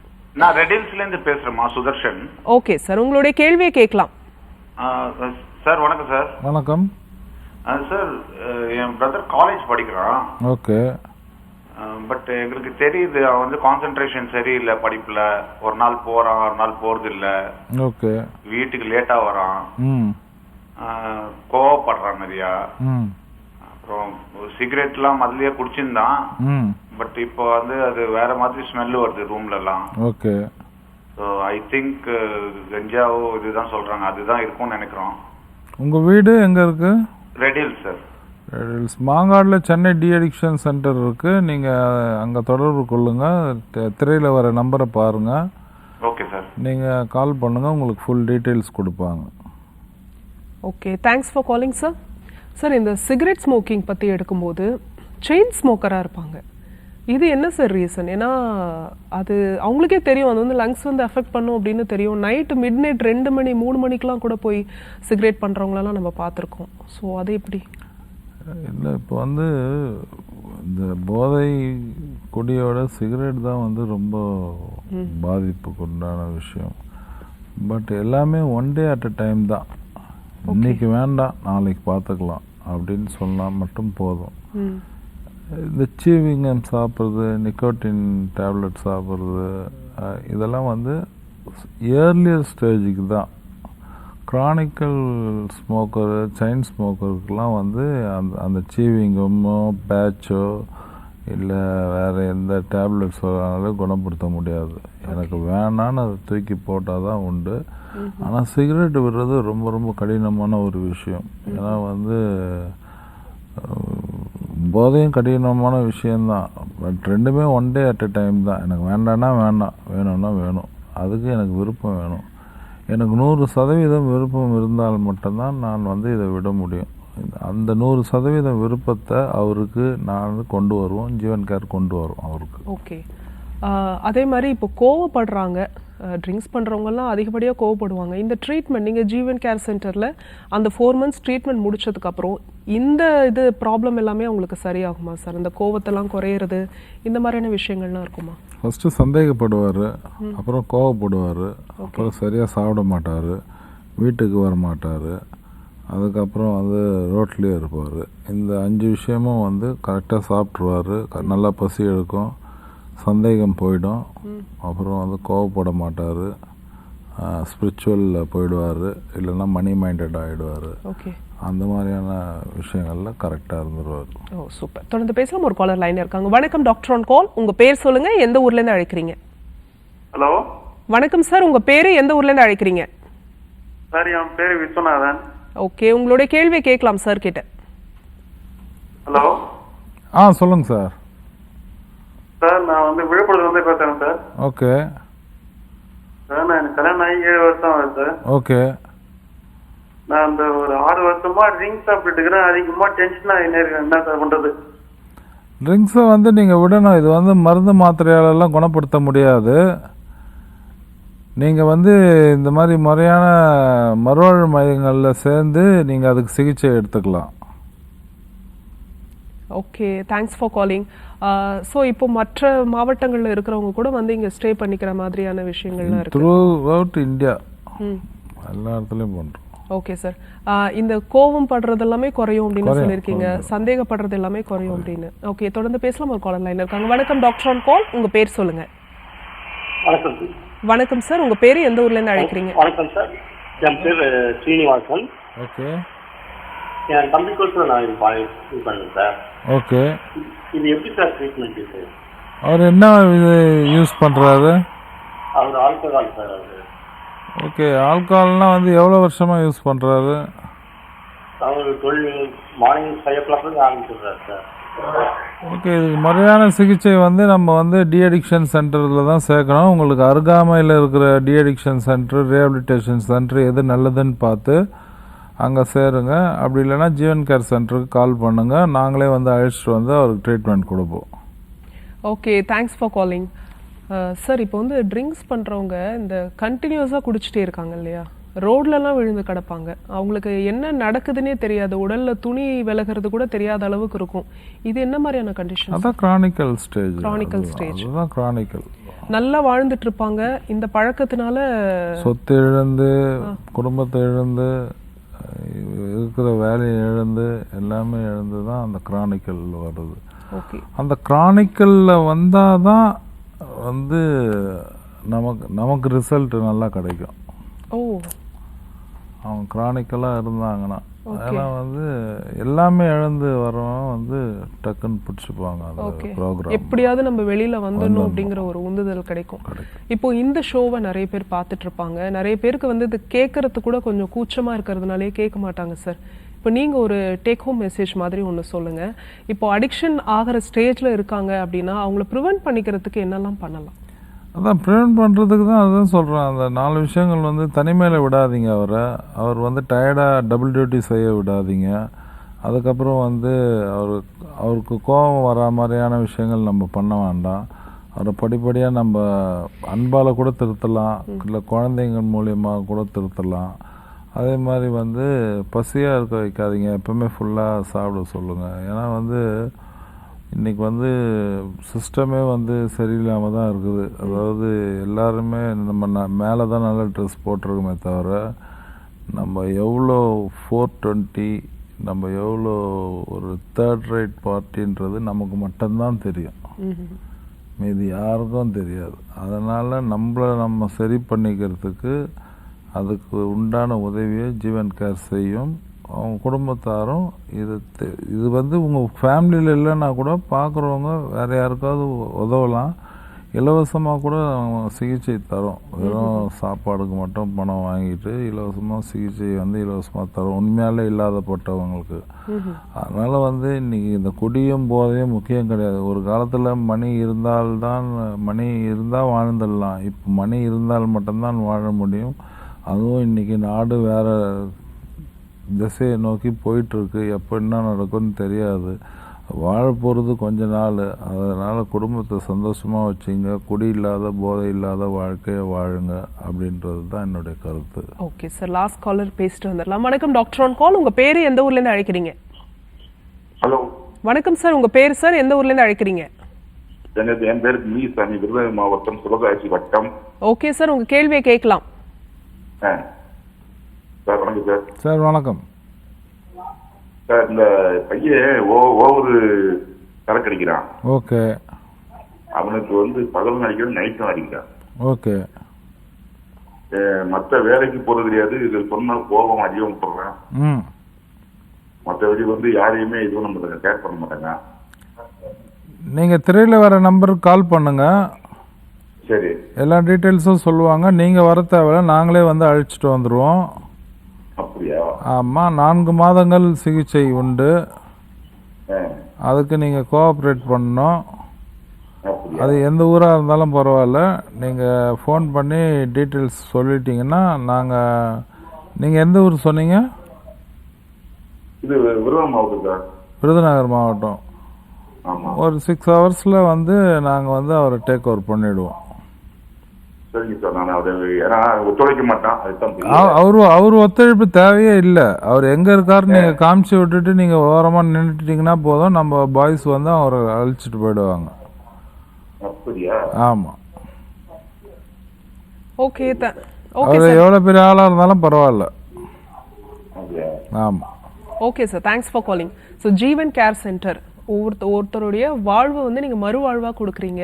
C: நான் ரெடில்ஸ்ல இருந்து பேசுறேன்மா, சுதர்ஷன்.
A: ஓகே சார், உங்களுடைய கேள்வியை கேட்கலாம்.
C: சார் வணக்கம் சார்.
B: வணக்கம்
C: சார், என் பிரதர் காலேஜ் படிக்கிறான்.
B: ஓகே.
C: பட் எங்களுக்கு தெரியுது அவன் வந்து கான்சென்ட்ரேஷன் சரியில்லை படிப்புல. ஒரு நாள் போறான், ஒரு நாள் போறது இல்ல. ஓகே. வீட்டுக்கு லேட்டா வரான், கோவப்படுறான் நிறையா. அப்புறம் சிகரெட் எல்லாம் முதல்லயே குடிச்சிருந்தான். பட் இப்போ வந்து அது வேற மாதிரி ஸ்மெல் வருது ரூம்ல எல்லாம். ஓகே. ஸோ ஐ திங்க் கஞ்சாவோ இதுதான் சொல்றாங்க, அதுதான் இருக்கும்னு நினைக்கிறோம்.
B: உங்க வீடு எங்க இருக்கு?
C: Redhills sir.
B: ரெடில்ஸ் மாங்காடில் சென்னை டி அடிக்ஷன் சென்டர் இருக்கு. நீங்க அங்க தொடர்பு கொள்ளுங்க. திரையில வர நம்பரை பாருங்க.
C: Okay sir.
B: நீங்க கால் பண்ணுங்க, உங்களுக்கு ஃபுல் டீடைல்ஸ் கொடுப்பாங்க.
A: Okay, thanks for calling sir. Sir, இந்த சிகரெட் ஸ்மோக்கிங் பற்றி எடுக்கும்போது செயின் ஸ்மோக்கராக இருப்பாங்க. இது என்ன சார் ரீசன்? ஏன்னா அது அவங்களுக்கே தெரியும், அது வந்து லங்ஸ் வந்து அஃபெக்ட் பண்ணும் அப்படின்னு தெரியும். நைட்டு மிட்-நைட் 2 மணி 3 மணிக்கெலாம் கூட போய் சிகரெட் பண்ணுறவங்களெல்லாம் நம்ம பார்த்துருக்கோம். ஸோ அது எப்படி?
B: இல்லை, இப்போ வந்து இந்த போதை குடியோட சிகரெட் தான் வந்து ரொம்ப பாதிப்புக்கு உண்டான விஷயம். பட் எல்லாமே one day at a time தான். இன்னைக்கு வேண்டாம், நாளைக்கு பார்த்துக்கலாம் அப்படின்னு சொன்னால் மட்டும் போதும். இந்த சீவிங்கம் சாப்பிட்றது, நிக்கோட்டின் டேப்லெட் சாப்பிட்றது, இதெல்லாம் வந்து ஏர்லியர் ஸ்டேஜுக்கு தான். கிரானிக்கல் ஸ்மோக்கரு, செயின் ஸ்மோக்கருக்கெலாம் வந்து அந்த சீவிங்கமோ பேட்சோ இல்லை வேறு எந்த டேப்லெட்ஸோனாலும் குணப்படுத்த முடியாது. எனக்கு வேணான்னு அதை தூக்கி போட்டால் தான் உண்டு. ஆனால் சிகரெட் விடுறது ரொம்ப ரொம்ப கடினமான ஒரு விஷயம். ஏன்னா வந்து போதையும் கடினமான விஷயந்தான். பட் ரெண்டுமே one day at a time தான். எனக்கு வேண்டான்னா வேண்டாம், வேணும்னா வேணும். அதுக்கு எனக்கு விருப்பம் வேணும். எனக்கு 100% விருப்பம் இருந்தால் மட்டும்தான் நான் வந்து இதை விட முடியும். அந்த 100% விருப்பத்தை அவருக்கு நான் கொண்டு வருவோம், ஜீவன் கேர் கொண்டு வரும் அவருக்கு.
A: ஓகே. அதே மாதிரி இப்போ கோவப்படுறாங்க, ட்ரிங்க்ஸ் பண்ணுறவங்கலாம் அதிகப்படியாக கோவப்படுவாங்க. இந்த ட்ரீட்மெண்ட் நீங்கள் ஜீவன் கேர் சென்டரில் அந்த 4 மந்த்ஸ் ட்ரீட்மெண்ட் முடிச்சதுக்கப்புறம் இந்த இது ப்ராப்ளம் எல்லாமே அவங்களுக்கு சரியாகுமா சார்? இந்த கோவத்தெல்லாம் குறையிறது, இந்த மாதிரியான விஷயங்கள்லாம் இருக்குமா?
B: ஃபஸ்ட்டு சந்தேகப்படுவார், அப்புறம் கோவப்படுவார், அப்புறம் சரியாக சாப்பிட மாட்டார், வீட்டுக்கு வர மாட்டார், அதுக்கப்புறம் வந்து ரோட்லேயே இருப்பார். இந்த 5 விஷயமும் வந்து கரெக்டாக சாப்பிட்ருவார், நல்லா பசி எடுக்கும், சந்தேகம் போயிடும், அப்புறம் வந்து கோவப்பட மாட்டார், ஸ்பிரிச்சுவலில் போயிடுவார், இல்லைன்னா மணி மைண்டட் ஆகிடுவார்.
A: ஓகே.
B: அந்த மாதிரியான விஷயங்கள்ல கரெக்டாக இருந்துருவார்.
A: ஓ சூப்பர். தொடர்ந்து பேசலாம். ஒரு காலர் லைன் இருக்காங்க. வணக்கம், டாக்டர் ஆன் கால். உங்கள் பேர் சொல்லுங்கள், எந்த ஊர்லேருந்து அழைக்கிறீங்க?
D: ஹலோ.
A: வணக்கம் சார், உங்க பேரு எந்த ஊர்ல இருந்து அழைக்கிறீங்க?
D: சார் என் பேர் விஸ்வநாதன்.
A: ஓகே, உங்களுடைய கேள்வியை கேட்கலாம் சார் கிட்ட.
D: ஹலோ.
B: சொல்லுங்க சார்.
D: சார் நான் வந்து விழுப்புரத்துல வந்து பேசுறேன் சார்.
B: ஓகே
D: சார் நான் எனக்கு கல்யாணம் ஆகி 7 வருஷம் ஆகுது சார்.
B: ஓகே.
D: நான் அந்த ஒரு 6 வருஷமா ட்ரிங்க்ஸ் சாப்பிட்டு இருக்கிறேன். அதிகமா டென்ஷன் ஆகினே இருக்கேன். என்ன சார் பண்றது?
B: ட்ரிங்க்ஸை வந்து நீங்கள் விடணும். இது வந்து மருந்து மாத்திரையாலெல்லாம் குணப்படுத்த முடியாது. நீங்கள் வந்து இந்த மாதிரி முறையான மறுவாழ்வு மையங்களில் சேர்ந்து நீங்கள் அதுக்கு சிகிச்சை எடுத்துக்கலாம்.
A: Okay, thanks for calling. So இப்போ மற்ற மாவட்டங்களில் இருக்கிறவங்க கூட வந்து இங்கே ஸ்டே பண்ணிக்கிற மாதிரியான விஷயங்கள்லாம் இருக்கு.
B: த்ரூ அவுட் இந்தியா எல்லா இடத்துலையும் பண்ணுறோம்.
A: ஓகே சார், இந்த கோவம் படுறது எல்லாமே குறையும் அப்படின்னு சொல்லியிருக்கீங்க, சந்தேகப்படுறது எல்லாமே குறையும் அப்படின்னு. ஓகே, தொடர்ந்து பேசலாம். ஒரு காலர் லைன் இருக்காங்க. வணக்கம் டாக்டர் ஆன் கால், உங்க பேர் சொல்லுங்க.
E: வணக்கம்.
A: வணக்கம் சார், உங்க பேரு எந்த ஊர்ல இருந்து அழைக்கிறீங்க?
E: வணக்கம் சார், என் பேர் ஸ்ரீனிவாசன்.
B: ஓகே.
E: என் தம்பி கோர்ஸ்ல நான் இது பண்ணேன் சார்.
B: ஓகே.
E: இது எப்படி சார் ட்ரீட்மெண்ட் இது?
B: அவர் என்ன இது யூஸ் பண்ணுறாரு?
E: அவர் ஆல்கஹால் சார். அவர்
B: ஓகே. ஆல்கஹால்னா வந்து எவ்வளோ வருஷமாக யூஸ் பண்ணுறாரு?
E: அவர் மார்னிங் 5 o'clock ஆரம்பிச்சிடுறாரு சார்.
B: ஓகே. இதுக்கு முறையான சிகிச்சை வந்து நம்ம வந்து டிஅடிக்ஷன் சென்டரில் தான் சேர்க்கணும். உங்களுக்கு அருகாமையில் இருக்கிற டிஅடிக்ஷன் சென்டர், ரீஹபிலிட்டேஷன் சென்டர் எது நல்லதுன்னு பார்த்து அங்கே சேருங்க. அப்படி இல்லைன்னா ஜீவன் கேர் சென்டருக்கு கால் பண்ணுங்கள். நாங்களே வந்து அழைச்சிட்டு வந்து அவருக்கு ட்ரீட்மெண்ட் கொடுப்போம்.
A: Okay, thanks for calling. Sir, இப்போ வந்து ட்ரிங்க்ஸ் பண்ணுறவங்க இந்த கண்டினியூஸாக குடிச்சிட்டே இருக்காங்க இல்லையா, ரோட்லலாம் விழுந்து கிடப்பாங்க. அவங்களுக்கு என்ன நடக்குதுன்னே தெரியாது, உடலில் துணி விலகிறது கூட தெரியாத அளவுக்கு இருக்கும். இது என்ன மாதிரியான கண்டிஷன்?
B: அதான் கிரானிக்கல் ஸ்டேஜ்.
A: Chronicle stage.
B: அதுதான் கிரானிக்கல்.
A: நல்லா வாழ்ந்துட்டு இருப்பாங்க, இந்த பழக்கத்தினால
B: சொத்து இழந்து, குடும்பத்தை இழந்து, இருக்கிற வேலையை இழந்து, எல்லாமே இழந்து தான் அந்த கிரானிக்கல் வருது.
A: ஓகே.
B: அந்த கிரானிக்கலில் வந்தால் தான் வந்து நமக்கு ரிசல்ட் நல்லா கிடைக்கும்.
A: ஓ.
B: அவங்க கிரானிக்கலாக இருந்தாங்கன்னா அதெல்லாம் வந்து எல்லாமே இழந்து வரவங்க வந்து டக்குன்னு பிடிச்சிப்பாங்க அந்த ப்ரோக்ராம்.
A: எப்படியாவது நம்ம வெளியில வந்துடணும் அப்படிங்கிற ஒரு உந்துதல் கிடைக்கும். இப்போ இந்த ஷோவை நிறைய பேர் பார்த்துட்டு இருப்பாங்க. நிறைய பேருக்கு வந்து இது கேட்கறது கூட கொஞ்சம் கூச்சமா இருக்கிறதுனாலே கேட்க மாட்டாங்க சார். இப்போ நீங்க ஒரு டேக் ஹோம் மெசேஜ் மாதிரி ஒன்று சொல்லுங்க. இப்போ அடிக்ஷன் ஆகிற ஸ்டேஜ்ல இருக்காங்க அப்படின்னா அவங்கள ப்ரிவென்ட் பண்ணிக்கிறதுக்கு என்னெல்லாம் பண்ணலாம்?
B: அதான் ப்ரிவென்ட் பண்ணுறதுக்கு தான் அதுதான் சொல்கிறேன். அந்த 4 விஷயங்கள் வந்து தனிமையில் விடாதீங்க. அவர் வந்து டயர்டாக டபுள் டியூட்டி செய்ய விடாதீங்க. அதுக்கப்புறம் வந்து அவருக்கு கோபம் வரா மாதிரியான விஷயங்கள் நம்ம பண்ண வேண்டாம். அவரை படிப்படியாக நம்ம அன்பால் கூட திருத்தலாம், இல்லை குழந்தைங்க மூலியமாக கூட திருத்தலாம். அதே மாதிரி வந்து பசியாக இருக்க வைக்காதீங்க, எப்பவுமே ஃபுல்லாக சாப்பிட சொல்லுங்கள். ஏன்னா வந்து இன்றைக்கி வந்து சிஸ்டமே வந்து சரியில்லாமல் தான் இருக்குது. அதாவது எல்லாருமே நம்ம மேலே தான் நல்ல ட்ரெஸ் போட்டிருக்கோமே தவிர நம்ம எவ்வளோ 420, நம்ம எவ்வளோ ஒரு தேர்ட் ரேட் பார்ட்டின்றது நமக்கு மட்டும்தான் தெரியும், மீதி யாருக்கும் தெரியாது. அதனால் நம்ம சரி பண்ணிக்கிறதுக்கு அதுக்கு உண்டான உதவியை ஜீவன் கேர் செய்யும். அவங்க குடும்பத்தாரும் இது வந்து உங்கள் ஃபேமிலியில் இல்லைன்னா கூட பார்க்குறவங்க வேறு யாருக்காவது உதவலாம். இலவசமாக கூட சிகிச்சை தரும். வெறும் சாப்பாடுக்கு மட்டும் பணம் வாங்கிட்டு இலவசமாக சிகிச்சை வந்து இலவசமாக தரும், உண்மையாலே இல்லாதப்பட்டவங்களுக்கு. அதனால் வந்து இன்றைக்கி இந்த குடியும் போதையும் முக்கியம் கிடையாது. ஒரு காலத்தில் மணி இருந்தால் வாழ்ந்துடலாம். இப்போ மணி இருந்தால் மட்டும்தான் வாழ முடியும். அதுவும் இன்றைக்கி நாடு வேறு திசையை நோக்கி போயிட்டுருக்கு. எப்போ என்ன நடக்கும்னு தெரியாது. வாழ போகிறது கொஞ்ச நாள். அதனால் குடும்பத்தை சந்தோஷமாக வச்சுங்க, குடி இல்லாத போதை இல்லாத வாழ்க்கையை வாழுங்க அப்படின்றது தான் என்னுடைய கருத்து.
A: ஓகே சார், லாஸ்ட் காலர் பேசிட்டு வந்துடலாம். வணக்கம் டாக்டர் ஆன் கால், உங்கள் பேர் எந்த ஊர்லேருந்து அழைக்கிறீங்க?
C: ஹலோ.
A: வணக்கம் சார், உங்கள் பேர் சார் எந்த ஊர்லேருந்து அழைக்கிறீங்க?
C: என் பேர் மீசாமி, விருதுநகர் மாவட்டம் சிவகாசி வட்டம்.
A: ஓகே சார், உங்கள் கேள்வியை கேட்கலாம்.
C: சார் வணக்கம் சார்.
B: சார் வணக்கம்
C: சார். இந்த பையன் ஒவ்வொரு சரக்கு அடிக்கிறான்.
B: ஓகே.
C: அவனுக்கு வந்து பகலும் அடிக்கிறான், நைட்டும் அடிக்கிறான்.
B: ஓகே.
C: மற்ற வேலைக்கு போறது கிடையாது. இது சொன்ன கோபம் அதிகம் போடுறான். மற்றபடி வந்து யாரையுமே இதுவும் நம்ம கேர் பண்ண மாட்டாங்க.
B: நீங்கள் திரையில் வர நம்பருக்கு கால் பண்ணுங்க.
F: சரி.
B: எல்லா டீட்டெயில்ஸும் சொல்லுவாங்க. நீங்கள் வர தேவையில்ல, நாங்களே வந்து அழைச்சிட்டு வந்துடுவோம்.
F: அப்படியா?
B: ஆமாம், 4 மாதங்கள் சிகிச்சை உண்டு. அதுக்கு நீங்கள் கோஆப்ரேட் பண்ணணும். அது எந்த ஊராக இருந்தாலும் பரவாயில்ல, நீங்கள் ஃபோன் பண்ணி டீட்டெயில்ஸ் சொல்லிட்டீங்கன்னா நீங்கள் எந்த ஊர் சொன்னீங்க?
F: இது விருதுநகர் மாவட்டம் சார்.
B: விருதுநகர் மாவட்டம்.
F: ஆமாம்.
B: ஒரு 6 ஹவர்ஸில் வந்து நாங்கள் வந்து அவரை டேக் ஓவர் பண்ணிவிடுவோம்.
F: சரிங்க சார். நான் அவர் ஏன்னா ஒத்துழைக்க மாட்டான், அதுதான்.
B: அவர் ஒத்துழைப்பு தேவையே இல்லை. அவர் எங்கே இருக்காருன்னு நீங்கள் காமிச்சு விட்டுட்டு நீங்கள் ஓரமாக நின்றுட்டீங்கன்னா போதும், நம்ம பாய்ஸ் வந்து அவரை அழைச்சிட்டு போயிடுவாங்க.
F: அப்படியா?
B: ஆமாம்.
A: ஓகே
B: அவர் எவ்வளோ பெரிய ஆளாக இருந்தாலும் பரவாயில்ல. ஆமாம்.
A: Okay sir, thanks for calling. So Jeevan care centre ஒருத்தருடைய வாழ்வு வந்து நீங்கள் மறுவாழ்வாக கொடுக்குறீங்க.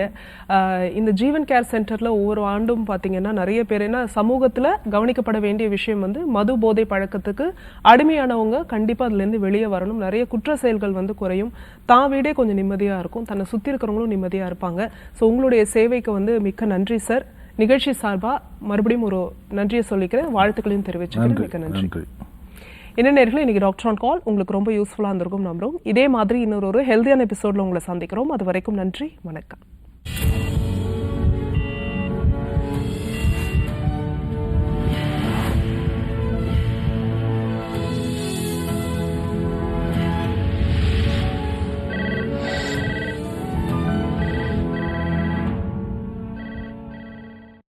A: இந்த ஜீவன் கேர் சென்டரில் ஒவ்வொரு ஆண்டும் பார்த்தீங்கன்னா நிறைய பேர் என்ன சமூகத்தில் கவனிக்கப்பட வேண்டிய விஷயம் வந்து மது போதை பழக்கத்துக்கு அடிமையானவங்க கண்டிப்பாக அதுலேருந்து வெளியே வரணும். நிறைய குற்ற செயல்கள் வந்து குறையும், தான் வீடே கொஞ்சம் நிம்மதியாக இருக்கும், தன்னை சுற்றி இருக்கிறவங்களும் நிம்மதியாக இருப்பாங்க. ஸோ உங்களுடைய சேவைக்கு வந்து மிக்க நன்றி சார். நிகழ்ச்சி சார்பாக மறுபடியும் ஒரு நன்றியை சொல்லிக்கிறேன், வாழ்த்துக்களையும் தெரிவிச்சுக்கிறேன். மிக்க நன்றி. என்ன நேயர்களே, இன்னைக்கு டாக்டர் ஆன் கால் உங்களுக்கு ரொம்ப யூஸ்ஃபுல்லாக இருந்திருக்கும் நம்புறோம். இதே மாதிரி இன்னொரு ஹெல்தியான எபிசோடில் உங்களை சந்திக்கிறோம். அது வரைக்கும் நன்றி, வணக்கம்.